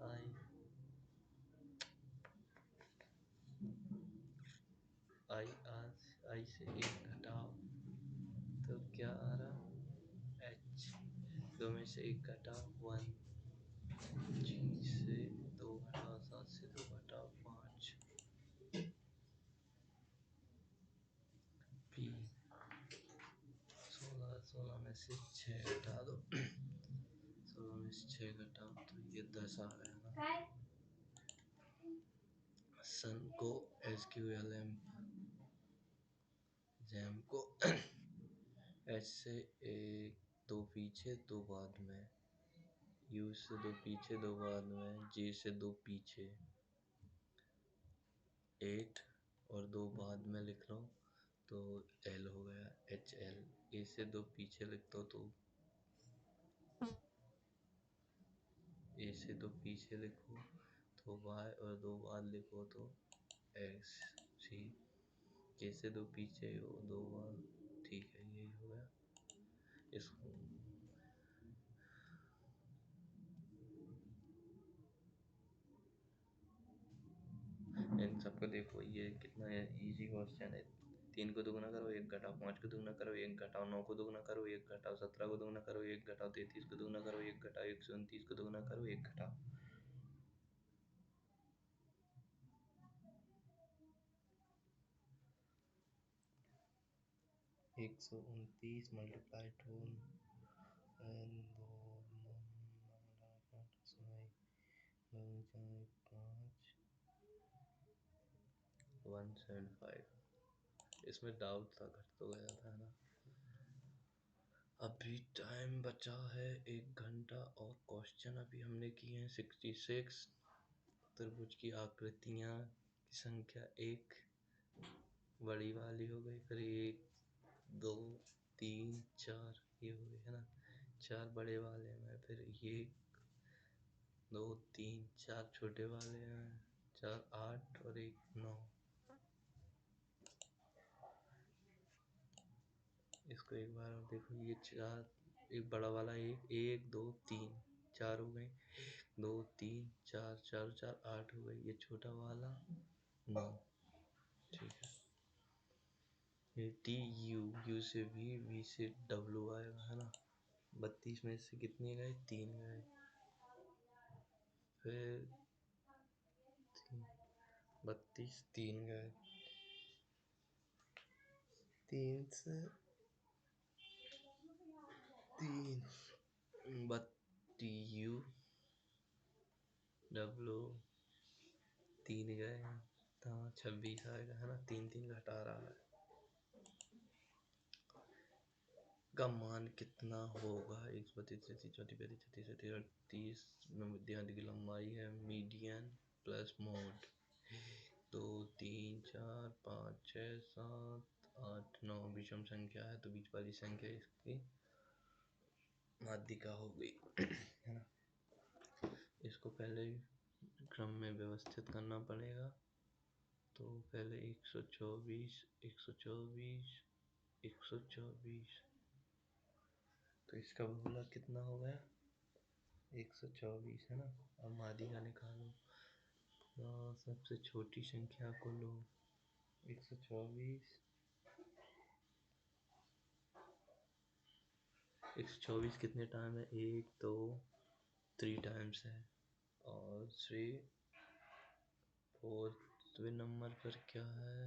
आई, आई से एक घटाओ तो क्या आ रहा, एच, 2 में से एक घटाओ 1, जी से 2 घटाओ 7 से 2 घटाओ 5, पी 16 में से 6 घटा दो 16 में से 6 घटाओ तो ये 10 आ गया ना। सन को S Q L M, jam को एच से एक, 2 पीछे 2 बाद में, यू से 2 पीछे 2 बाद में, जे से 2 पीछे 8 और 2 बाद में लिख लो तो एल हो गया एच एल। ए से 2 पीछे लिख दो तो ए से 2 पीछे लिखो तो वाई और 2 बाद लिखो तो एक्स सी। ए से 2 पीछे हो 2 बाद, ठीक है यही हो गया। इसको इन सबको देखो, ये कितना इजी क्वेश्चन है। 3 को दुगना करो 1 घटाओ, 5 को दुगना करो 1 घटाओ, 9 को दुगना करो 1 घटाओ, 17 को दुगना करो 1 घटाओ, 33 को दुगना करो 1 घटाओ, 129 को दुगना करो 1 घटाओ। 129 मल्टीप्लाई टू पाँच 175। इसमें डाउट था, घट तो गया था ना। अभी टाइम बचा है 1 घंटा और क्वेश्चन अभी हमने किए हैं 66। त्रिभुज की आकृतियाँ की संख्या 1 बड़ी वाली हो गई, फिर 1 2 3 4 ये हो गई है ना, 4 बड़े वाले में, फिर 1 2 3 4 छोटे वाले हैं, 4 8 और 1 9। इसको एक बार और देखो, ये 4, एक बड़ा वाला 1 2 3 4 हो गए, 2 3 4 4 4 8 हो गई, ये छोटा वाला 9। ठीक है, ये टी यू, यू से वी से डब्लू आएगा है ना। 32 में से कितने गए, 3 गए, फिर 32 3 गए, 3 से 3 बत्ती यू डब्लू 3 गए, हाँ 26 आएगा है ना। 3 3 घटा रहा है, का मान कितना होगा। 132 मध्यांश की लंबाई है, मीडियन प्लस मोड। 2 3 4 5 6 7 8 9 विषम संख्या है, तो बीच वाली संख्या इसकी माध्यिका हो गई है ना। इसको पहले क्रम में व्यवस्थित करना पड़ेगा। तो पहले 124 124 124, तो इसका बहुलक कितना हो गया, 124 है ना। अब माध्यिका निकालो, तो सबसे छोटी संख्या को लो, 124 कितने टाइम है, 1 2 3 टाइम्स है, और 3 4th नंबर पर क्या है,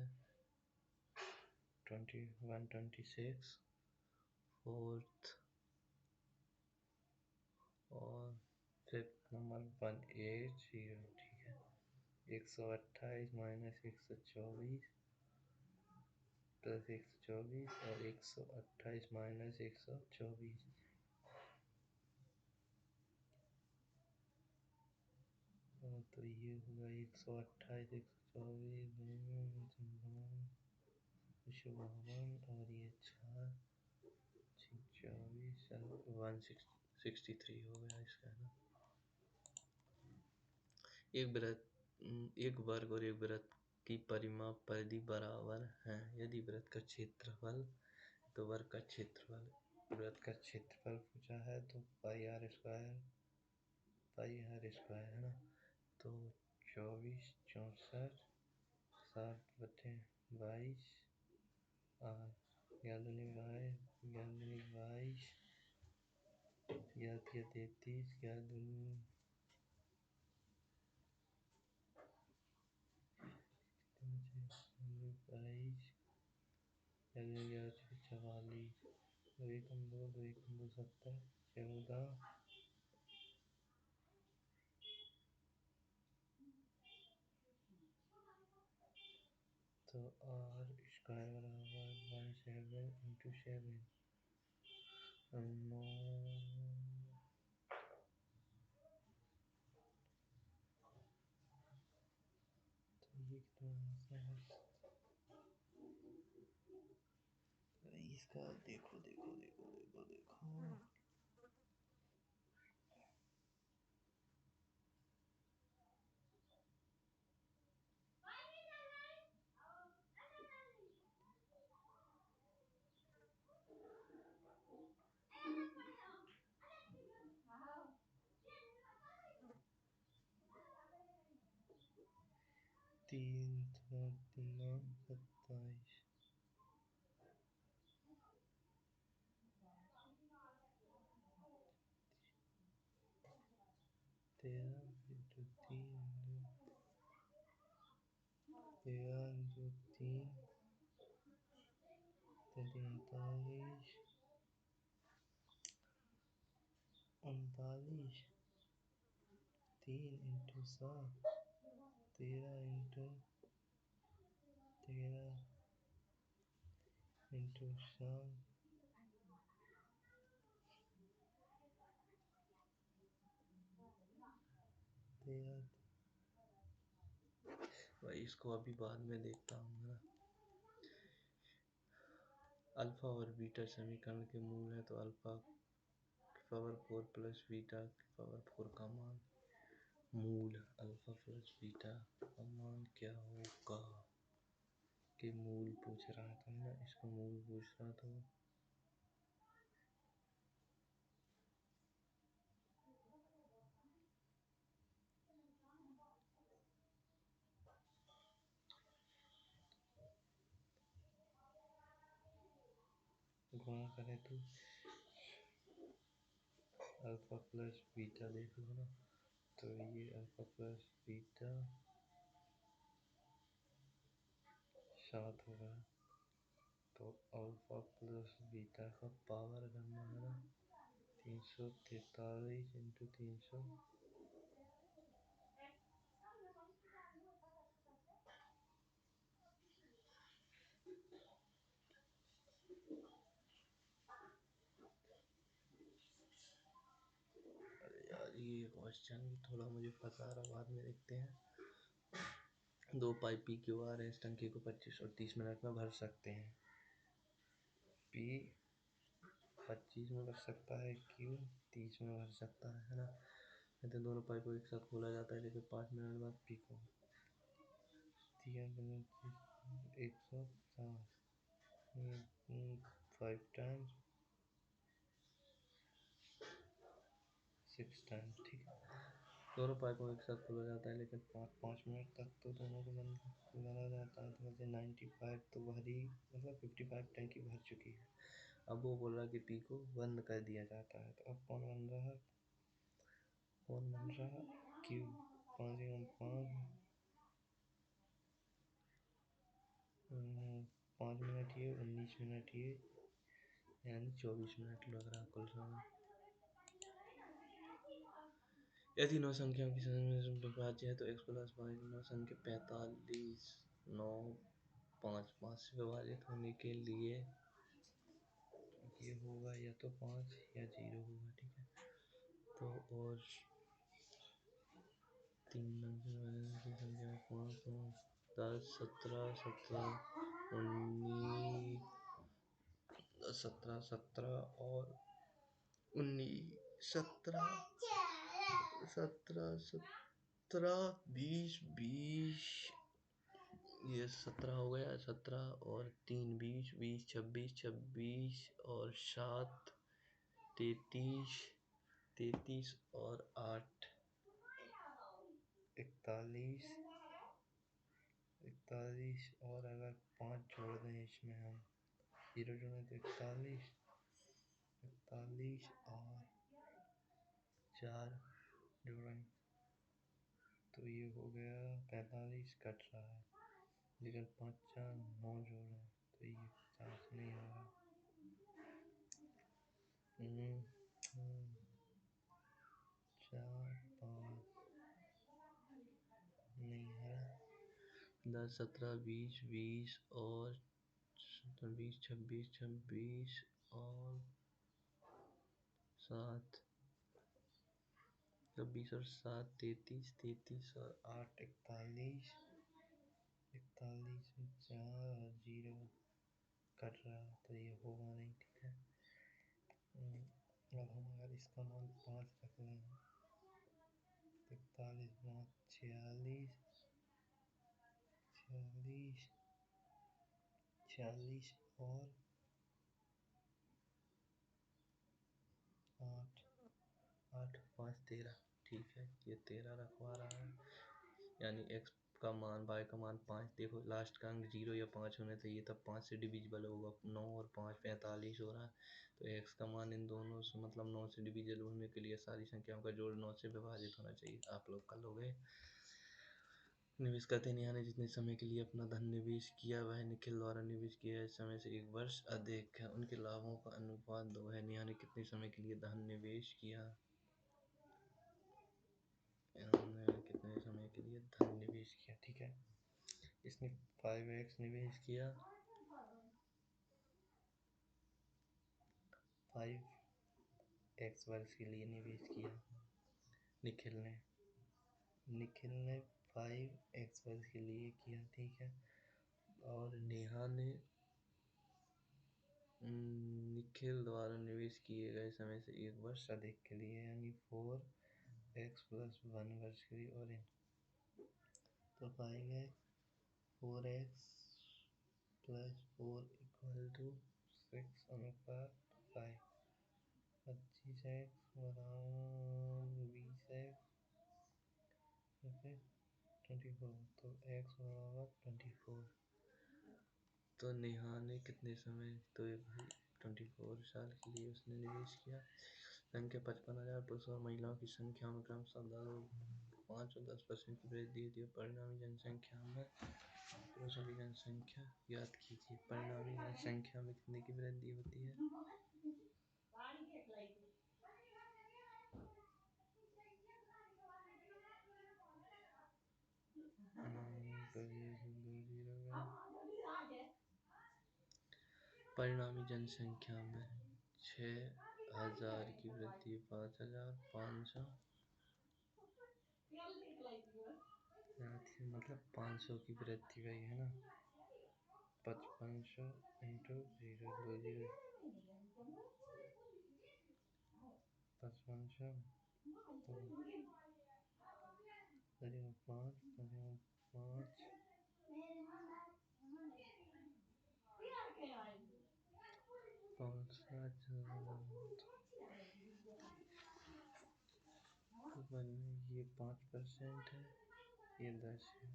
126 4th, और 5th नंबर 180। ठीक है, 128 माइनस 124 प्लस 124 और 128 माइनस 124, तो ये होगा 128 124 और ये 4 24 163 हो गया इसका ना। एक वर्ग और एक वृत्त की परिमाप परिधि बराबर है यदि वृत्त का क्षेत्रफल, तो वर्ग का क्षेत्रफल, वृत्त का क्षेत्रफल पूछा है, तो पाई आर स्क्वायर है ना। तो 24 64 7/22 आर, 11 22 33 11 22 44, 2 एकम 2 70 14, तो आर स्क्वायर बराबर 17 इंटू 7 9, तो ये कितना है, इसका देखो देखो देखो देखो देखो, तीन 27 13 इंटू 3 13 जो 3 39 39 3 इंटू 7 13 इंटू 13 इंटू 7 13। भाई इसको अभी बाद में देखता हूँ ना। अल्फा और बीटा समीकरण के मूल है, तो अल्फा की पावर 4 प्लस बीटा की पावर 4 का मान मूल अल्फा प्लस बीटा का मान क्या होगा? कि मूल पूछ रहा था ना, इसको मूल पूछ रहा था। गुणा करें तो अल्फा प्लस बीटा देख लो ना, तो ये अल्फा प्लस बीटा 7 होगा। तो अल्फा प्लस बीटा का पावर करना है ना 343 इंटू 300। अरे यार ये क्वेश्चन थोड़ा मुझे फंसा रहा, बाद में देखते हैं। 2 पाई पी क्यू आर है, इस टंकी को 25 और 30 मिनट में भर सकते हैं। पी 25 में भर सकता है, क्यू 30 में भर सकता है ना। नहीं तो दोनों पाइप को एक साथ खोला जाता है, लेकिन 5 मिनट बाद पी को 107 5 टाइम्स 6 टाइम्स, ठीक है। दोनों पाइपों को एक साथ खोला जाता है, लेकिन 5 मिनट तक तो दोनों को बंद करा जाता है। तो मतलब 95 तो भरी, मतलब 55 टंकी भर चुकी है। अब वो बोल रहा है कि पी को बंद कर दिया जाता है। तो अब कौन बन रहा है? क्यू। 5 मिनट ये, 19 मिनट ये, यानी 24 मिनट लग रहा है कुल समय। यदि 9 संख्याओं की विभाज्य है तो x प्लस 5 9 संख्या 45 9 5 5 से विभाजित होने के लिए ये होगा या तो 5 या 0 होगा, ठीक है। तो और 3 संख्या 5 10 17 17 19 17 17 और 19 17 17 17 20 20 ये 17 हो गया, 17 और 3 20 20 26 26 और 7 33 33 और 8 41 41 और अगर 5 जोड़ दें इसमें हम 0 जोड़ें तो 41 41 और 4 जोड़ें तो ये हो गया 45 कट रहा है, लेकिन 5 4 9 जोड़ें तो ये 50 नहीं आ रहा। 4 5 नहीं है। 10 17 20 20 और 20 26 26 और 7 26 और 7 33 33 और 8 41 41 में 4 और 0 कट रहा, तो ये होगा नहीं, ठीक है। अब हम अगर इसका मान 5 रख लें, 41 5 46 46 46 और 8 8 5 13, ठीक है। ये 13 रखवा रहा है, यानी x का मान y का मान 5। देखो लास्ट का अंक 0 या 5 होने चाहिए, तब 5 से डिविजिबल होगा। 9 और 5 45 हो रहा है, तो x का मान इन दोनों से मतलब 9 से डिविजिबल होने के लिए सारी संख्याओं का जोड़ 9 से विभाजित होना चाहिए। आप लोग कर लोगे। निवेश करते नेहा ने जितने समय के लिए अपना धन निवेश किया वह निखिल द्वारा निवेश किए गए समय से 1 वर्ष अधिक है। उनके लाभों का अनुपात 2 है। नेहा ने कितने समय के लिए धन निवेश किया? कितने समय के लिए धन निवेश किया, ठीक है। इसने 5x निवेश किया, 5x वर्ष के लिए निवेश किया निखिल ने 5x वर्ष के लिए किया, ठीक है। और नेहा ने निखिल द्वारा निवेश किए गए समय से 1 वर्ष अधिक के लिए यानी 4x + 1 वर्ष के लिए। और तो 5x 4x + 4 = 6 अनुपात 5 25x बराबर 20x 24 तो x बराबर 24। तो नेहा ने कितने समय तो 24 साल के लिए उसने निवेश किया। संख्या 55,000 पुरुषों और महिलाओं की संख्या में क्रमशः 5 और 10% की वृद्धि हुई है। परिणामी जनसंख्या में पुरुषों की जनसंख्या याद कीजिए। परिणामी जनसंख्या में कितने की वृद्धि होती है? परिणामी जनसंख्या में 6,000 की वृद्धि 5,500 मतलब 500 की वृद्धि हुई है ना। 5500 × 020 5500 5 ये 5% है, ये 10 है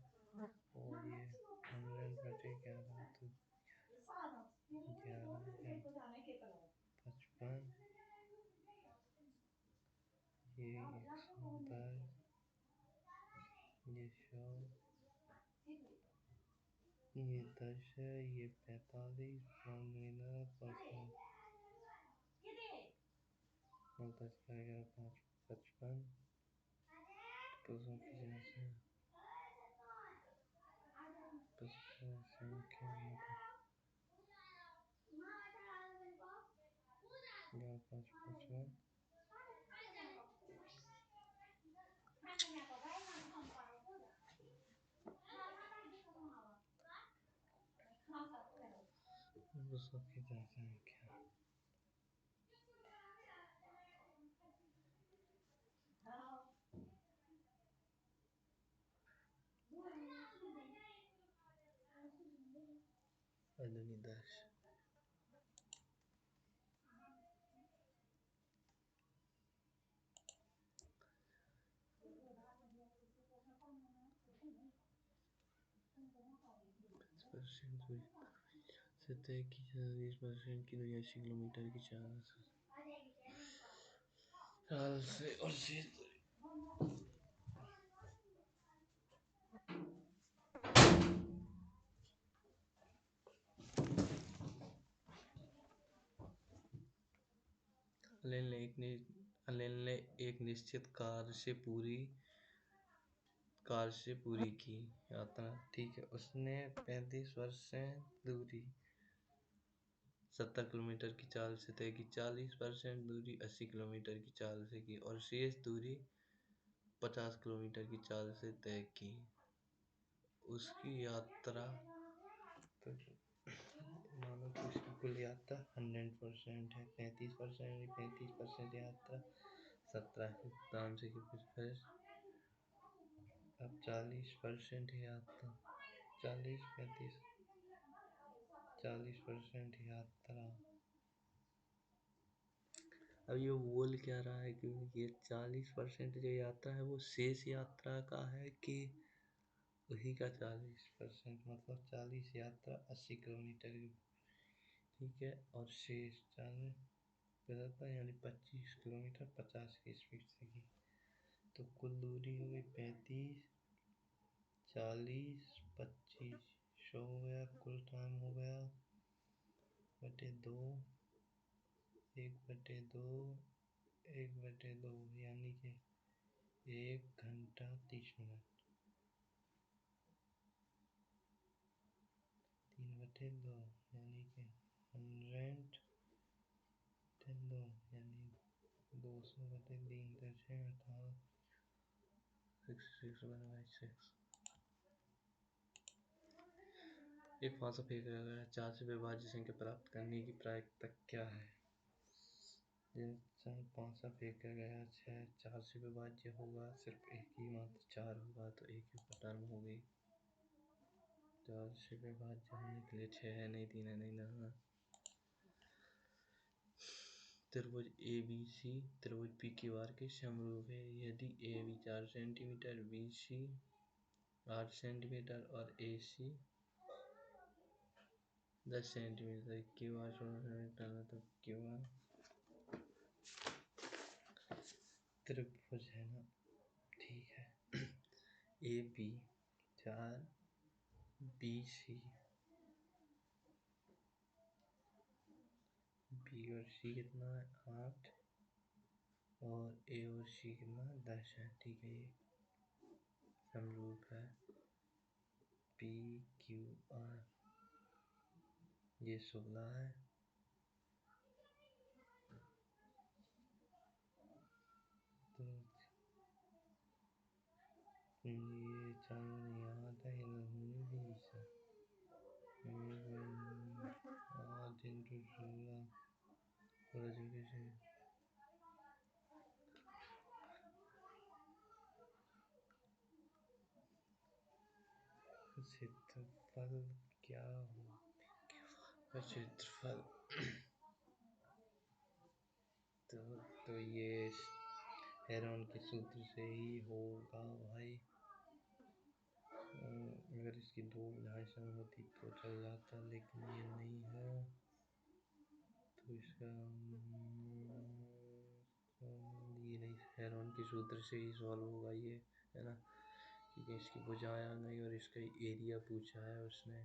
और ये 100/11 तो 11 है 55 ये 110 ये 100 ये 10 है ये 45 और 10 का 5 55 पुरुषों की जनसंख्या अदनी 10 से तय की 20% की दूरी 80 किलोमीटर की 4 साल से और शेष अनिल ने एक निश्चित कार से पूरी की यात्रा, ठीक है। उसने 35 वर्ष से दूरी 70 किलोमीटर की चाल से तय की, 40% दूरी 80 किलोमीटर की चाल से की और शेष दूरी 50 किलोमीटर की चाल से तय की। उसकी यात्रा तो मानो कि उसकी कुल यात्रा 100% है। 35% यात्रा 17 भुगतान से फिर अब 40% यात्रा 40% यात्रा। अब ये बोल क्या रहा है कि ये 40% जो यात्रा है वो शेष यात्रा का है कि उसी का 40% मतलब 40 यात्रा 80 किलोमीटर की, ठीक है। और शेष 40 यानी 25 किलोमीटर 50 की स्पीड से की। तो कुल दूरी हो गई 35 40 25 शो हो गया, कुल टाइम हो गया बटे 2, 1/2, 1/2 यानी कि 1 घंटा 30 मिनट। 3/2 यानी कि 100/2 यानी 200/3 तो 18 66/6। एक फांसा फेंका गया 4 से विभाज्य संख्या प्राप्त करने की प्रायिकता क्या है? फांसा फेंका गया 4 से विभाज्य होगा, सिर्फ एक ही मात्र 4 होगा तो एक ही टर्म होगी। 4 से विभाज्य होने के लिए 6 है नहीं, 3 है नहीं ना। त्रिभुज ABC त्रिभुज PQR के समरूप है यदि AB 4 सेंटीमीटर, BC 8 सेंटीमीटर और AC 10 सेंटीमीटर। QR 16 सेंटीमीटर तो QR त्रिभुज है ना, ठीक है। AB 4, BC, B और C कितना है 8 और A और C कितना 10 है, ठीक है। ये समरूप है PQR, ये 16 है तो ये चालू नहीं आता है, 8 इंटू 16 क्षेत्रफल क्या हो, क्षेत्रफल तो ये हेरोन के सूत्र से ही होगा भाई। अगर इसकी 2 भुजाएं सम होती तो चल जाता, लेकिन ये नहीं है तो इसका ये नहीं, हेरोन के सूत्र से ही सॉल्व होगा ये, है ना, क्योंकि इसकी भुजाएं आ गई और इसका एरिया पूछा है उसने।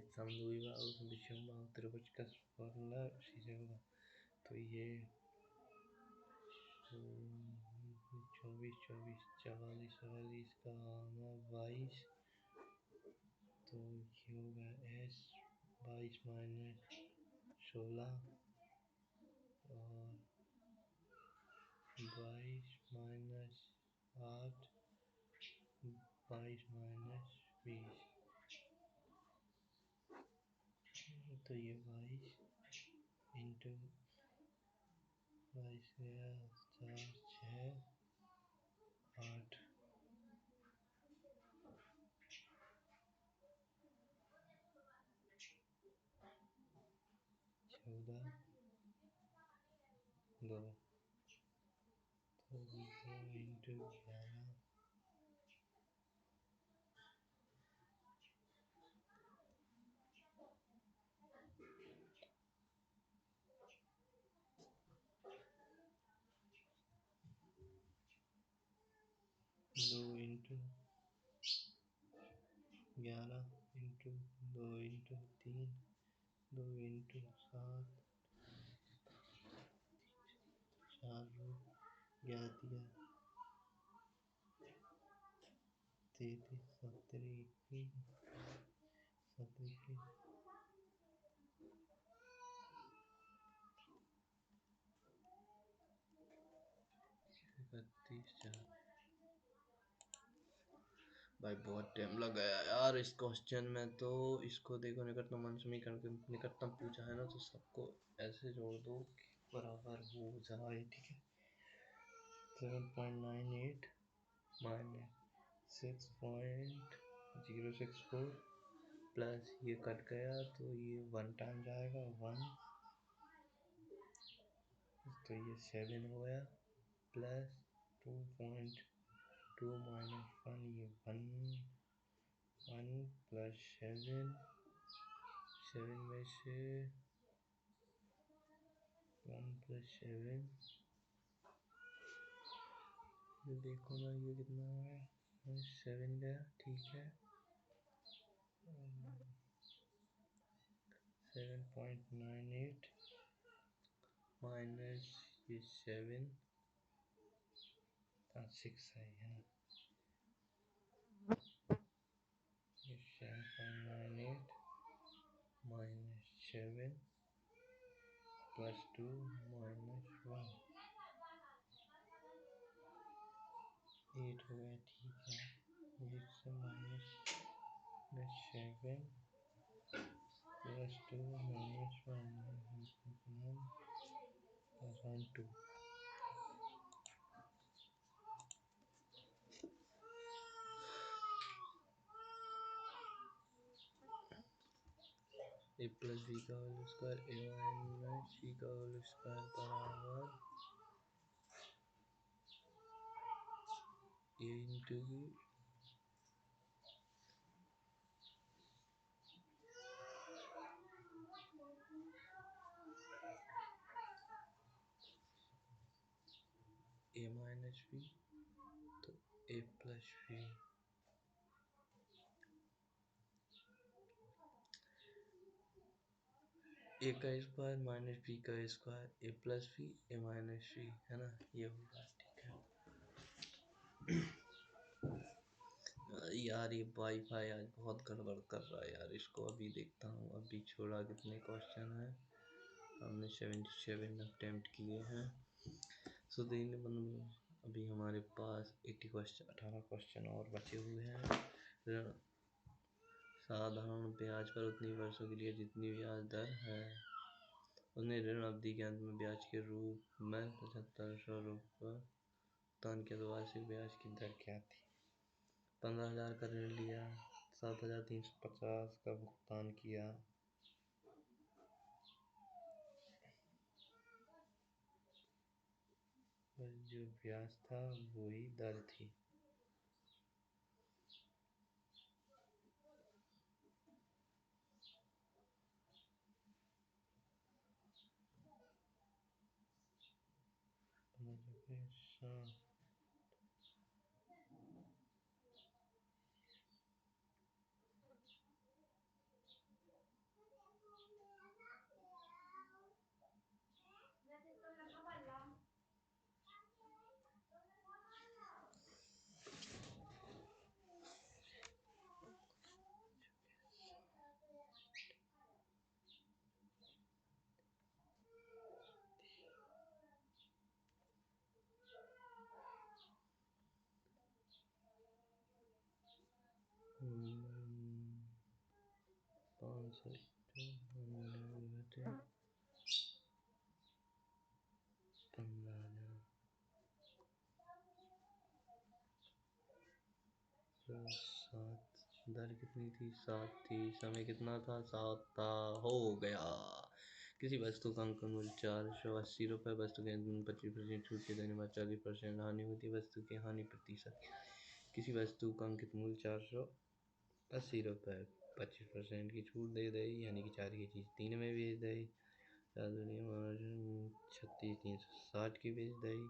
समद्विबाहु बाहु विषम त्रिभुज का फॉर्मूला उसी से होगा, तो ये 24 24 44 44 का आना 22, तो ये होगा S 22 माइनस 16 और 22 माइनस 8 22 माइनस 20, तो ये 22 इंटू 22 गया 4 6 8 14 2, तो 2 into 11 2 into 11 into 2 into 3 2 into 7 4 11 33 17 21 17 31 4। भाई बहुत टाइम लग गया यार इस क्वेश्चन में, तो इसको देखो निकटतम मान समीकरण के निकटतम पूछा है ना, तो सबको ऐसे जोड़ दो कि बराबर हो जाए, ठीक है। 7.98 माइनस 6.064 प्लस ये कट गया तो ये 1 टाइम जाएगा 1, तो ये 7 हो गया प्लस 2.2 माइनस 1, ये 1 प्लस 7 में से 1 प्लस 7 देखो ना ये कितना है 7 गया, ठीक है। 7.98 माइनस ये 7 6 है ना, ये 7.98 माइनस 7 प्लस 2 माइनस 1 8 हो गया, ठीक है। 8 से माइनस 7 प्लस 2 माइनस 1 around 2। ए प्लस बी का होल स्क्वायर ए माइनस सी का होल स्क्वायर बराबर ए इंटू बी ए माइनस बी, तो ए प्लस बी। ए का स्क्वायर माइनस बी का स्क्वायर ए प्लस बी ए माइनस बी, है ना, ये होगा, ठीक है। यार ये वाईफाई आज बहुत गड़बड़ कर रहा है यार, इसको अभी देखता हूँ। अभी छोड़ा कितने क्वेश्चन है, हमने 77 अटेम्प्ट किए हैं। सो अभी हमारे पास 80 क्वेश्चन 18 क्वेश्चन और बचे हुए हैं। ऋण साधारण ब्याज पर उतनी वर्षों के लिए जितनी ब्याज दर है उतने ऋण अवधि के अंत में ब्याज के रूप में 7500 रुपये भुगतान किया तो वार्षिक ब्याज की दर क्या थी। 15,000 का ऋण लिया, 7,350 का भुगतान किया, बस जो ब्याज था वही दर थी। पाँच सौ 15,000 7, दर कितनी थी, 7 थी, समय कितना था, 7 था, हो गया। किसी वस्तु का अंकन मूल्य 480 रुपये, वस्तु के 25% छूट के देने बाद 40% हानि होती है, वस्तु की हानि प्रतिशत। किसी वस्तु का अंकित मूल्य 480 रुपये, 25% की छूट दे दी, यानी कि 4 की चीज़ 3 में बेच दी। 36,360 की बेच दी,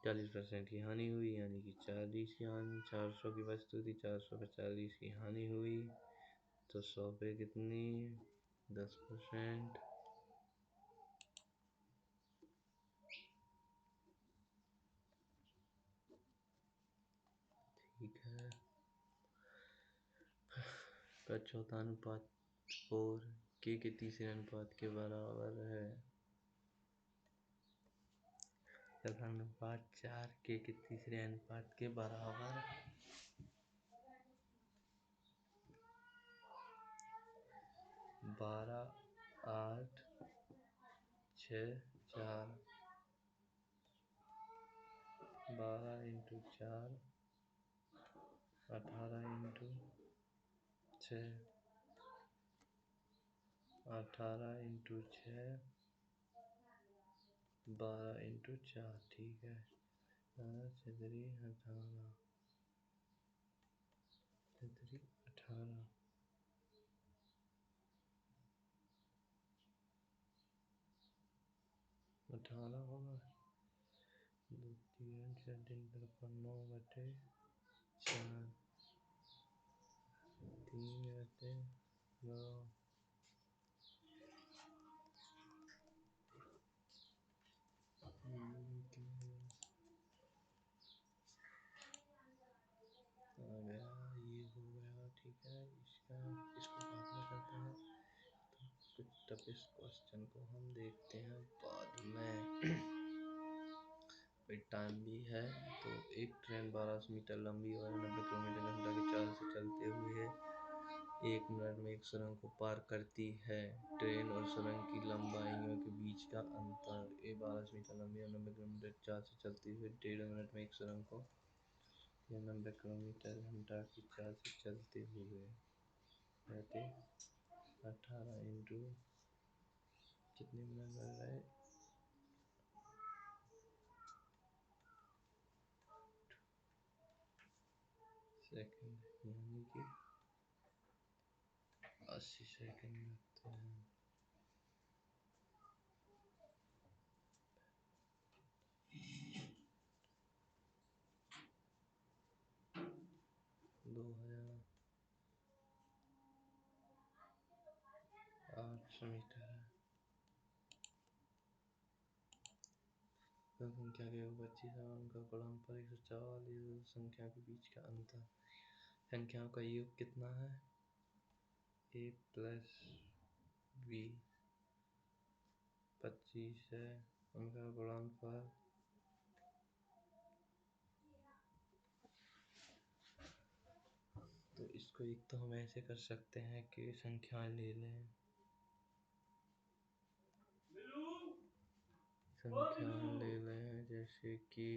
40% की हानि हुई, यानी कि 40 की हानि। 400 की वस्तु थी, 400 पे 40 की हानि हुई, तो 100 पे कितनी, 10%। ठीक है, का चौथा अनुपात 4 के तीसरे अनुपात के बराबर है। चौथा अनुपात 4 के तीसरे अनुपात के बराबर 12, 8, 6, 4, 12 इंटू 4, 18 इंटू 6, 18 इंटू 6, 12 इंटू 4, ठीक है। 18, 18 होगा, 2 3 6 दिन पर 9 बटे 4 3 बटे 9 आ गया, ये हो गया। ठीक है, इसको काटना करते हैं। तो तब इस क्वेश्चन को हम देखते हैं बाद में। टाइम भी है। तो एक ट्रेन 1200 मीटर लंबी और 90 किलोमीटर घंटा की चाल से चलते हुए 1 मिनट में एक सुरंग को पार करती है। ट्रेन और सुरंग की लंबाइयों के बीच का अंतर। 1200 मीटर लंबी और 90 किलोमीटर चाल से चलते हुए 1.5 मिनट में एक सुरंग को 90 किलोमीटर घंटा की चाल से चलते हुए 18 इंटू कितने मिनट लग रहा है? सेकंड, यानी कि 80 सेकंड लगते हैं। दो हजार 800 मीटर है। संख्या के 25 और उनका गुणनफल 144 संख्या के बीच का अंतर। संख्याओं का योग कितना है? a प्लस b 25 है, उनका गुणनफल तो इसको एक तो हम ऐसे कर सकते हैं कि संख्याएं ले लें, जैसे कि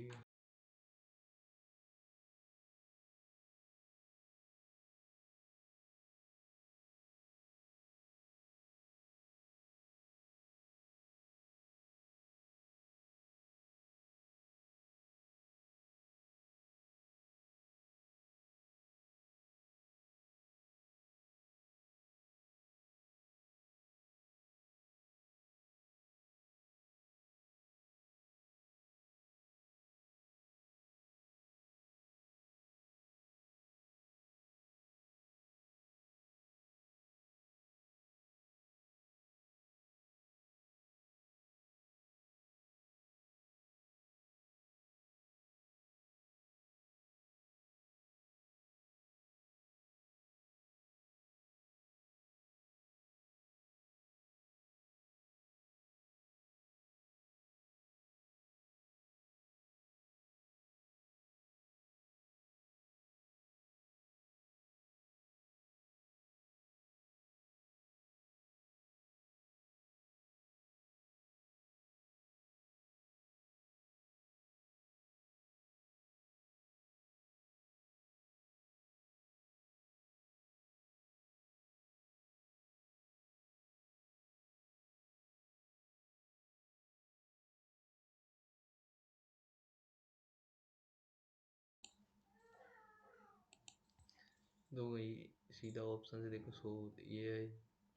दो गई सीधा ऑप्शन से देखो। सो ये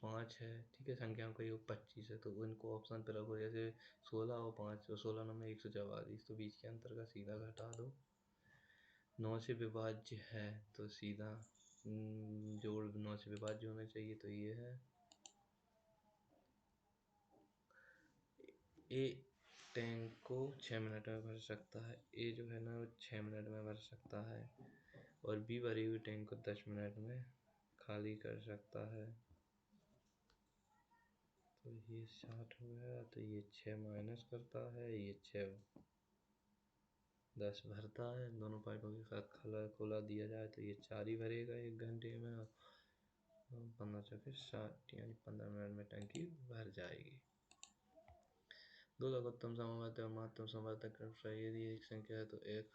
5 है, ठीक है। संख्याओं का योग 25 है, तो इनको ऑप्शन पे रखो। जैसे 16 और 5 और 16 नंबर 144, तो बीच के अंतर का सीधा घटा दो। 9 से विभाज्य है तो सीधा जोड़ 9 से विभाज्य होना चाहिए, तो ये है। ए टैंक को 6 मिनट में भर सकता है। ए जो है ना वो 6 मिनट में भर सकता है, और बी भरी हुई टैंक को 10 मिनट में खाली कर सकता है। तो ये 60 हो गया, तो ये 6 माइनस करता है, ये 6 10 भरता है। दोनों पाइपों के साथ खोला दिया जाए तो ये 4 ही भरेगा 1 घंटे में, और 15 चौके 60, यानी 15 मिनट में टंकी भर जाएगी। दो लघुत्तम समवर्तक और महत्तम समवर्तक यदि एक संख्या है तो x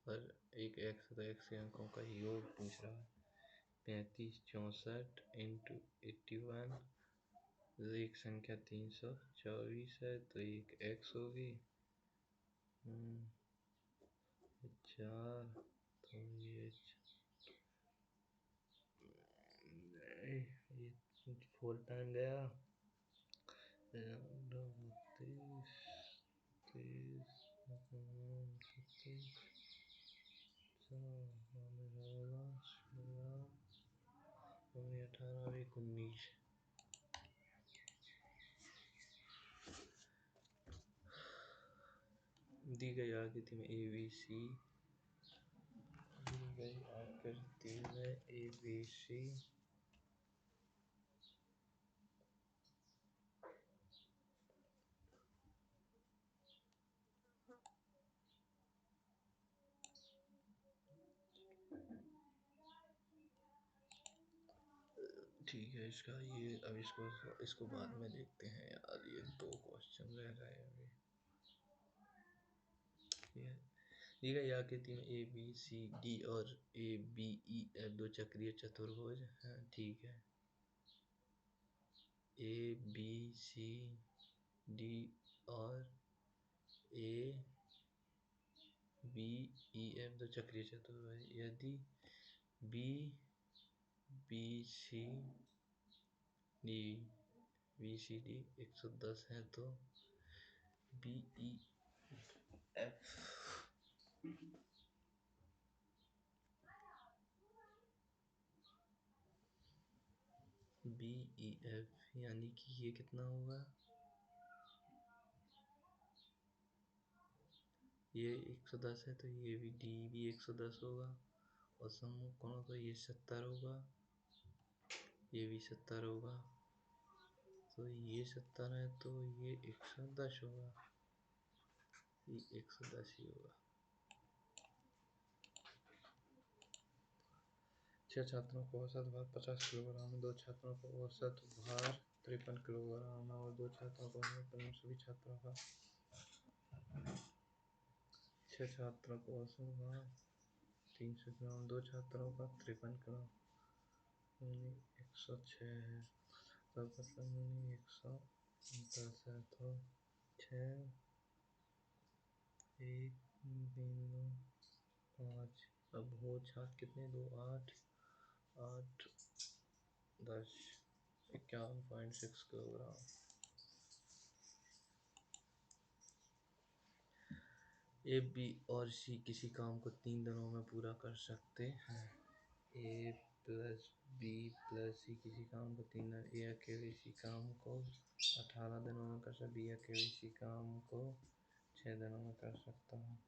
पर एक x है तो x के अंकों का योग पूछ रहा है। 35 64 इंटू 81, एक संख्या 324 है तो एक x होगी। 4 तो ये 4 टाइम गया। 30 30 18 एक 19। दी गई आकृति में ABC, दी गई आकृति में ABC ठीक है। इसका ये अब इसको बाद में देखते हैं यार, ये 2 क्वेश्चन रह गए अभी। ये दी गई आकृति में ABCD और ABEF 2 चक्रीय चतुर्भुज हैं, ठीक है। ABCD और ABEF 2 चक्रीय चतुर्भुज, यदि BCD 110 है तो BEF यानी कि ये कितना होगा, ये 110 है तो ये भी D भी 110 होगा, और समूह कोणों तो ये 70 होगा, ये भी 70 होगा, तो ये 70 है तो ये 110 होगा, ये 110 ही होगा। 6 छात्रों को औसत भार 50 किलोग्राम है, 2 छात्रों को औसत भार 53 किलोग्राम है और 2 छात्रों को सभी छात्रों का 6 छात्रों को औसत भार 300 ग्राम, 2 छात्रों का 53 ग्राम, 106 है, तो 110 है तो 6 1 बिंदु 5, अब हो छात्र कितने, 2 8 8 10 51.6 किलोग्राम। A, B और C किसी काम को 3 दिनों में पूरा कर सकते हैं। A plus B plus C किसी काम को 3 दिन, A अकेले इसी काम को 18 दिनों में कर सकता है, B अकेले इसी काम को 6 दिनों में कर सकता है।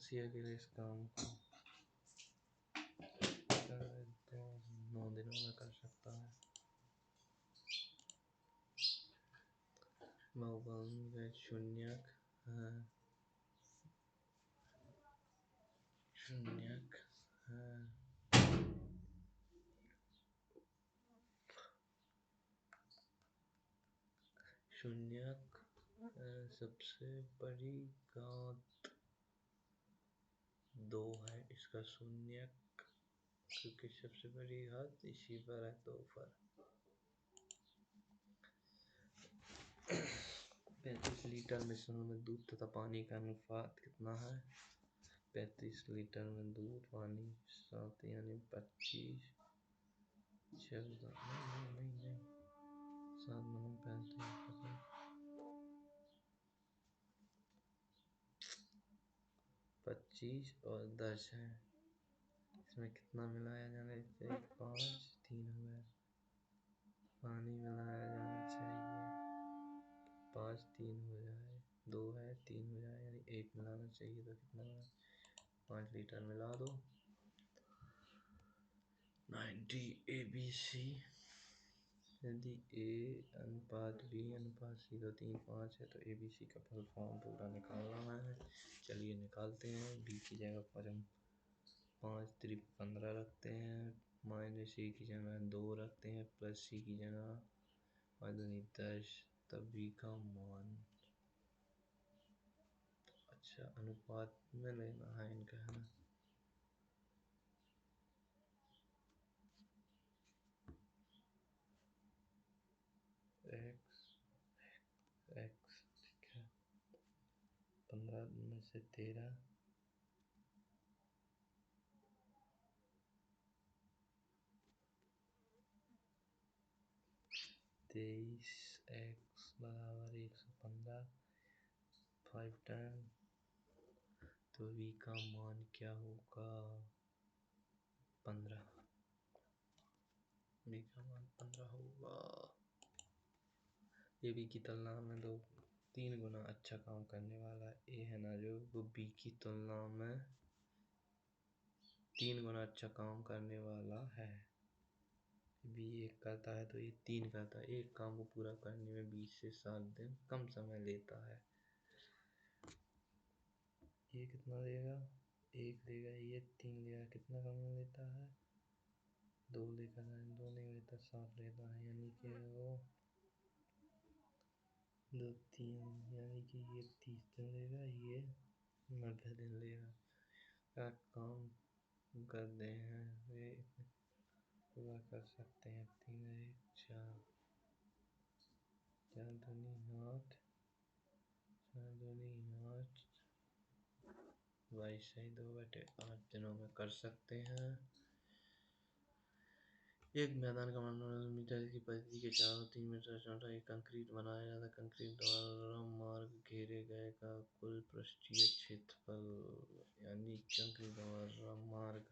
C अकेले इस काम को 9 दिनों में कर सकता है। शून्यक सबसे बड़ी घात 2 है, इसका शून्यक क्योंकि सबसे बड़ी घात इसी पर है 2 पर। 35 लीटर मिश्रण में दूध तथा पानी का अनुपात कितना है। 35 लीटर में दूध पानी 7 यानी 25 14 नहीं 7 25 और 10 है, इसमें कितना मिलाया जाना चाहिए, 5 3 हुआ, पानी मिलाया जाना चाहिए 5 3 हो जाए, 2 है 3 हो जाए यानी 1 मिलाना चाहिए, तो कितना 5 लीटर मिला दो। 90 ABC, यदि A अनुपात B अनुपात C तो 3 5 है तो ABC का फुल फॉर्म पूरा निकालना है। चलिए निकालते हैं। B की जगह पर हम 5 3 15 रखते हैं, माइनस C की जगह 2 रखते हैं, प्लस C की जगह 5 10, तब B का मान अच्छा अनुपात में लेना है इनका, है ना। x ठीक है, 15 में से 13 23 x बराबर 115, 5 टाइम, तो v का मान क्या होगा? 15। v का मान 15 होगा। ये b की तुलना में 3 गुना अच्छा काम करने वाला a है ना, जो वो b की तुलना में 3 गुना अच्छा काम करने वाला है। b 1 करता है तो ये 3 करता है। एक काम को पूरा करने में 20 से 7 दिन कम समय लेता है। ये कितना देगा? 1 देगा, ये 3 देगा, कितना समय लेता है? 2 लेकर 2 नहीं लेता, 7 लेता है, यानी कि वो 2 3, यानी कि ये 30 दिन लेगा, ये 90 दिन लेगा। क्या काम करते हैं वे पूरा कर सकते हैं? 3 1 4 4 दूनी 8, 4 दूनी 8, 22 2/8 दिनों में कर सकते हैं। एक मैदान का 1 मीटर की परिधि के चारों 3 मीटर चौड़ाई कंक्रीट बनाया जाता है। कंक्रीट द्वारा मार्ग घेरे गए का कुल पृष्ठीय क्षेत्रफल, यानी कंक्रीट द्वारा मार्ग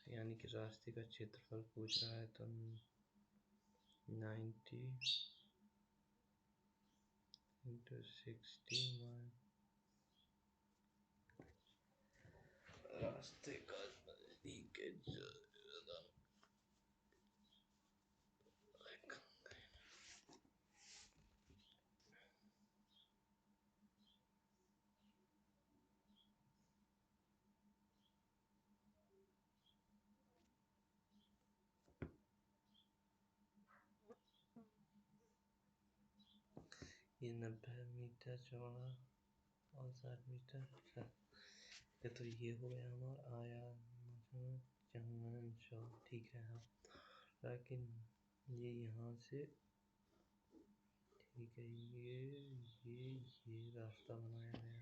यानी कि रास्ते का क्षेत्रफल पूछ रहा है, तो 90 into 60 रास्ते का लीकेज। ये 90 मीटर चौड़ा और 60 मीटर, तो ये हो गया हमारा आया चंगन शो। ठीक है, हाँ, लेकिन ये यहाँ से ठीक है, ये रास्ता बनाया गया।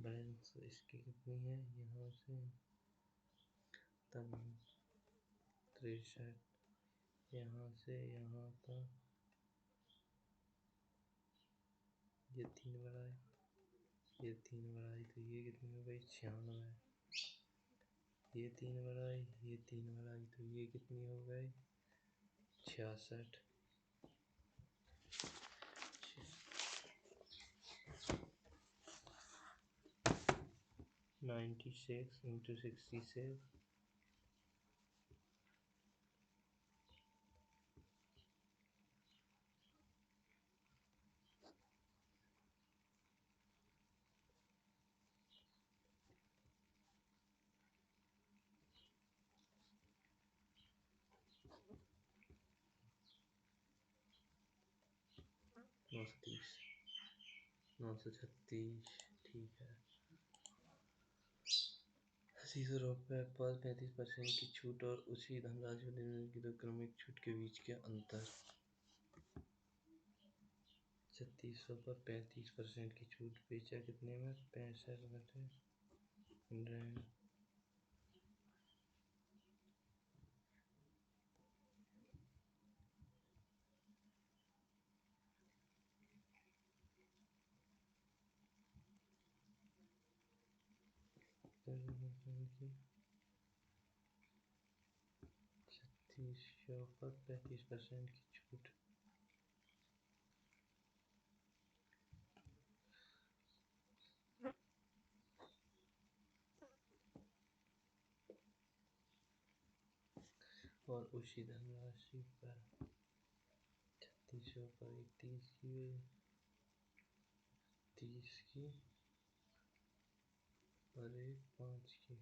बैलेंस इसकी कितनी है? यहाँ से तब 63, यहाँ से यहाँ तक ये 3 बढ़ाई, ये 3 बढ़ाई, तो ये कितनी हो गई? 96। ये 3 बढ़ाई, ये 3 बढ़ाई, तो ये कितनी हो गई? 66। 96 into 66, नौ सौ 936। ठीक है। 80 रुपये पर 35% की छूट और उसी धनराशि पर देने की दो क्रमिक छूट के बीच के अंतर। 3600 पर 35% की छूट बेचा कितने में? 65/100। की 3600 पर 35% की छूट, और उसी धनराशि पर 3600 पर 30 की और 5 की।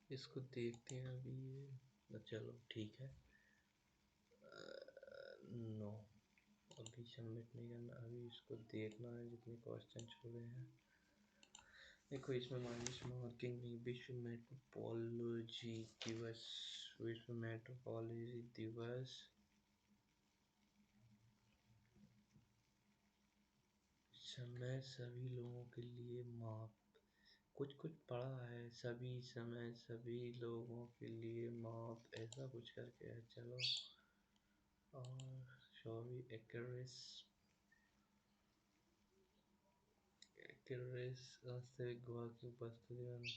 इसको देखते हैं अभी ये, चलो ठीक है। नो, अभी सबमिट नहीं करना, अभी इसको देखना है जितने क्वेश्चन छोड़े हैं। देखो इसमें माइनस मार्किंग नहीं, विश्व मेट्रोपॉलोजी दिवस, विश्व मेट्रोपॉलोजी दिवस समय सभी लोगों के लिए माप, कुछ कुछ पढ़ा है, सभी समय सभी लोगों के लिए माप, ऐसा कुछ करके है। चलो, और शॉवी एक्यूरेस एक्यूरेस वास्तविक गुहा की उपस्थिति,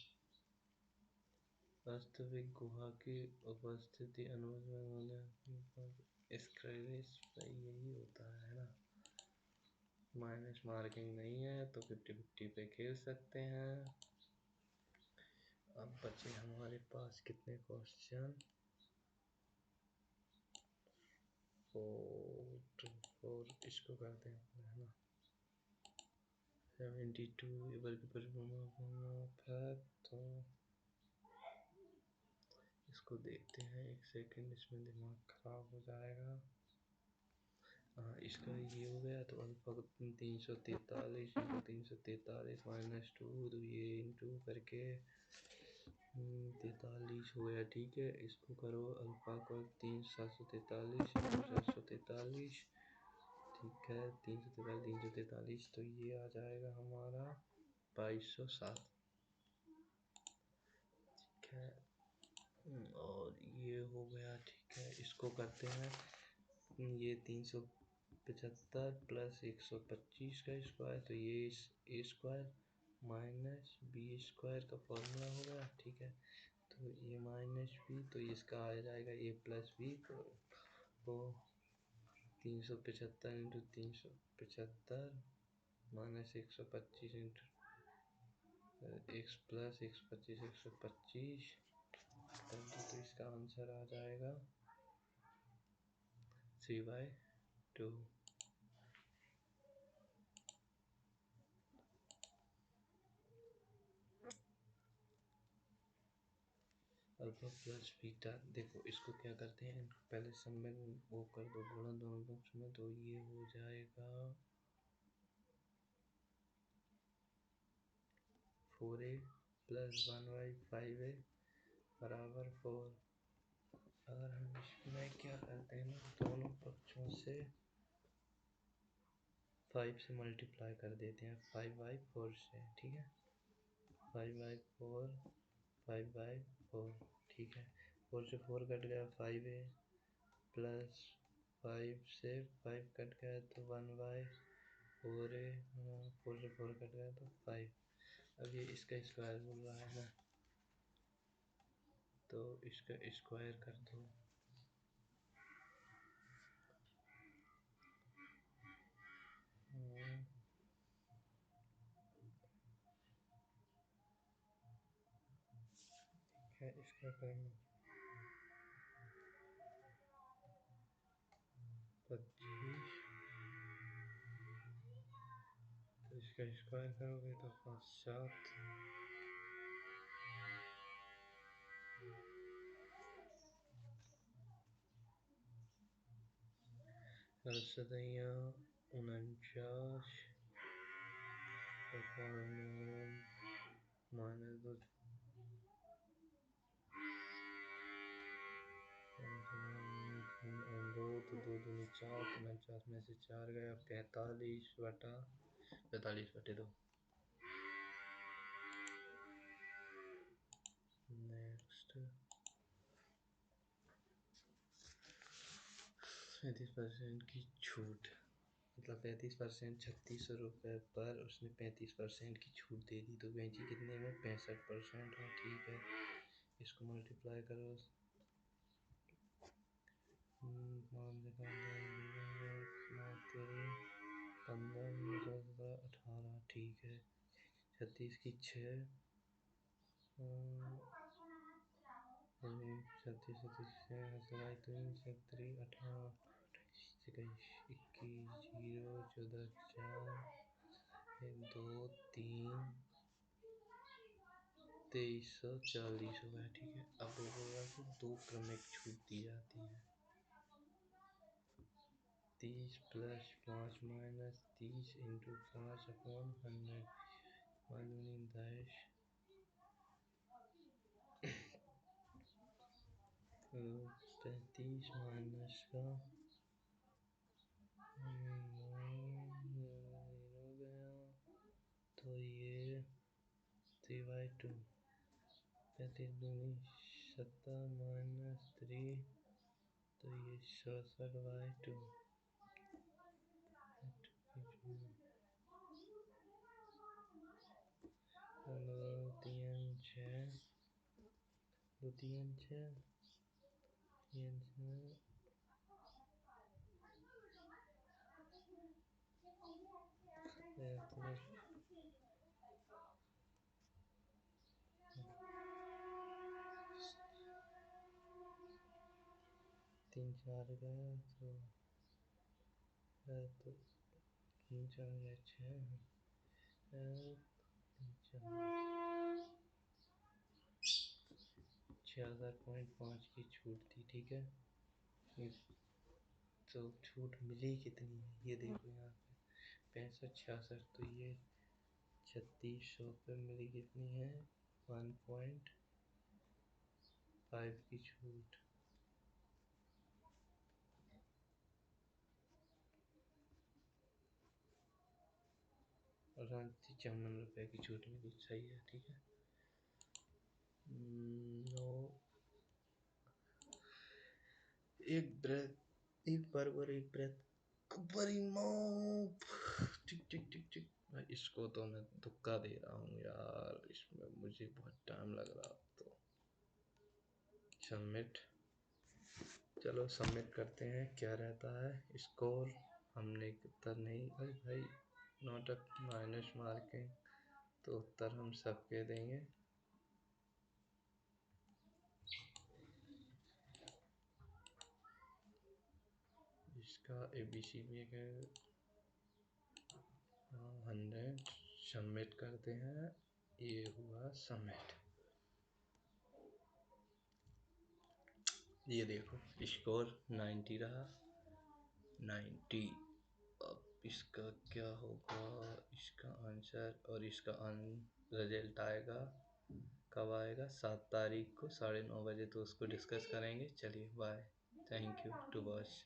वास्तविक गुहा की उपस्थिति अनुमान होने, एक्यूरेस यही होता है ना। माइनस मार्किंग नहीं है तो 50-50 पे खेल सकते हैं। अब बचे हमारे पास कितने क्वेश्चन, 4 इसको करते हैं है ना। 72 इवर की है, तो इसको देखते हैं। एक सेकंड, इसमें दिमाग खराब हो जाएगा। हाँ, इसका ये हो गया तो अल्फा 343 इंटू 343 -2, तो ये इंटू करके 43 हो गया। ठीक है, इसको करो अल्फा को 743 इंटू 743, ठीक है, 343 तो ये आ जाएगा हमारा 2207। ठीक है, और ये हो गया। ठीक है, इसको करते हैं। ये 375 प्लस 125 का स्क्वायर, तो ये ए स्क्वायर माइनस बी स्क्वायर का फॉर्मूला होगा। ठीक है, तो ये माइनस बी, तो इसका आ जाएगा ए प्लस बी, तो 375 into 375 minus 125 into x plus 125 125, तो इसका आंसर आ जाएगा 3/2। अल्फा प्लस बीटा, देखो इसको क्या करते हैं, पहले सब में वो कर दो गुणा दोनों पक्ष में, तो ये हो जाएगा 4a प्लस 1/5a बराबर 4। अगर हम इसमें क्या करते हैं ना, दोनों पक्षों से 5 से मल्टीप्लाई कर देते हैं, 5/4 से। ठीक है, 5/4 5/4, ठीक है, 4 से 4 कट गया, 5a प्लस 5 से 5 कट गया तो 1/4a, 4 से 4 कट गया तो 5। अब ये इसका स्क्वायर बोल रहा है ना, तो इसका स्क्वायर कर दो। ठीक है, इसका करेंगे 25, तो इसका स्क्वायर करोगे तो 5 7, सदैया 49 माइनस 2, 2 तो 2 दूनी 4, 49 में से 4 गया, 45/2। नेक्स्ट, 35% की छूट, मतलब 35%, 3600 रुपये पर उसने 35% की छूट दे दी, तो बेची कितने में, 65%। हाँ ठीक है, इसको मल्टीप्लाई करो, 15 18, ठीक है, 36 की 6, 36 18, 21 0 14 4 1 2 3 2340 हो गया। ठीक है, अब वो बोल रहा है कि 2 क्रमिक छूट दी जाती है। 30 प्लस 5 माइनस 30 इंटू 5 अपॉन 100 मालूम दाइश 35 माइनस का हो गया तो ये 3/2 35 70 माइनस 3 तो ये 67/2 तीन छः 3 4 गया तो 3 4 या 66.5 की छूट थी, ठीक है। तो छूट मिली कितनी है ये देखो यहाँ पे 65 66, तो ये 3600 पे मिली कितनी है 1.5 की छूट। और 54 रुपये की छूट मिली, सही है, ठीक है। नो एक ब्रेथ एक बर्गर एक ब्रेथ बड़ी माउप टिक टिक टिक टिक। भाई इसको तो मैं धक्का दे रहा हूँ यार, इसमें मुझे बहुत टाइम लग रहा। तो सबमिट, चलो सबमिट करते हैं क्या रहता है स्कोर। हमने उत्तर नहीं, अरे भाई नॉट अ माइनस मार्किंग, तो उत्तर हम सबके देंगे। इसका ABCD है 100। सबमिट करते हैं, ये हुआ सबमिट। ये देखो स्कोर 90 रहा, 90। अब इसका क्या होगा, इसका आंसर और इसका रिजल्ट आएगा कब आएगा 7 तारीख को 9:30 बजे, तो उसको डिस्कस करेंगे। चलिए bye, thank you to watch.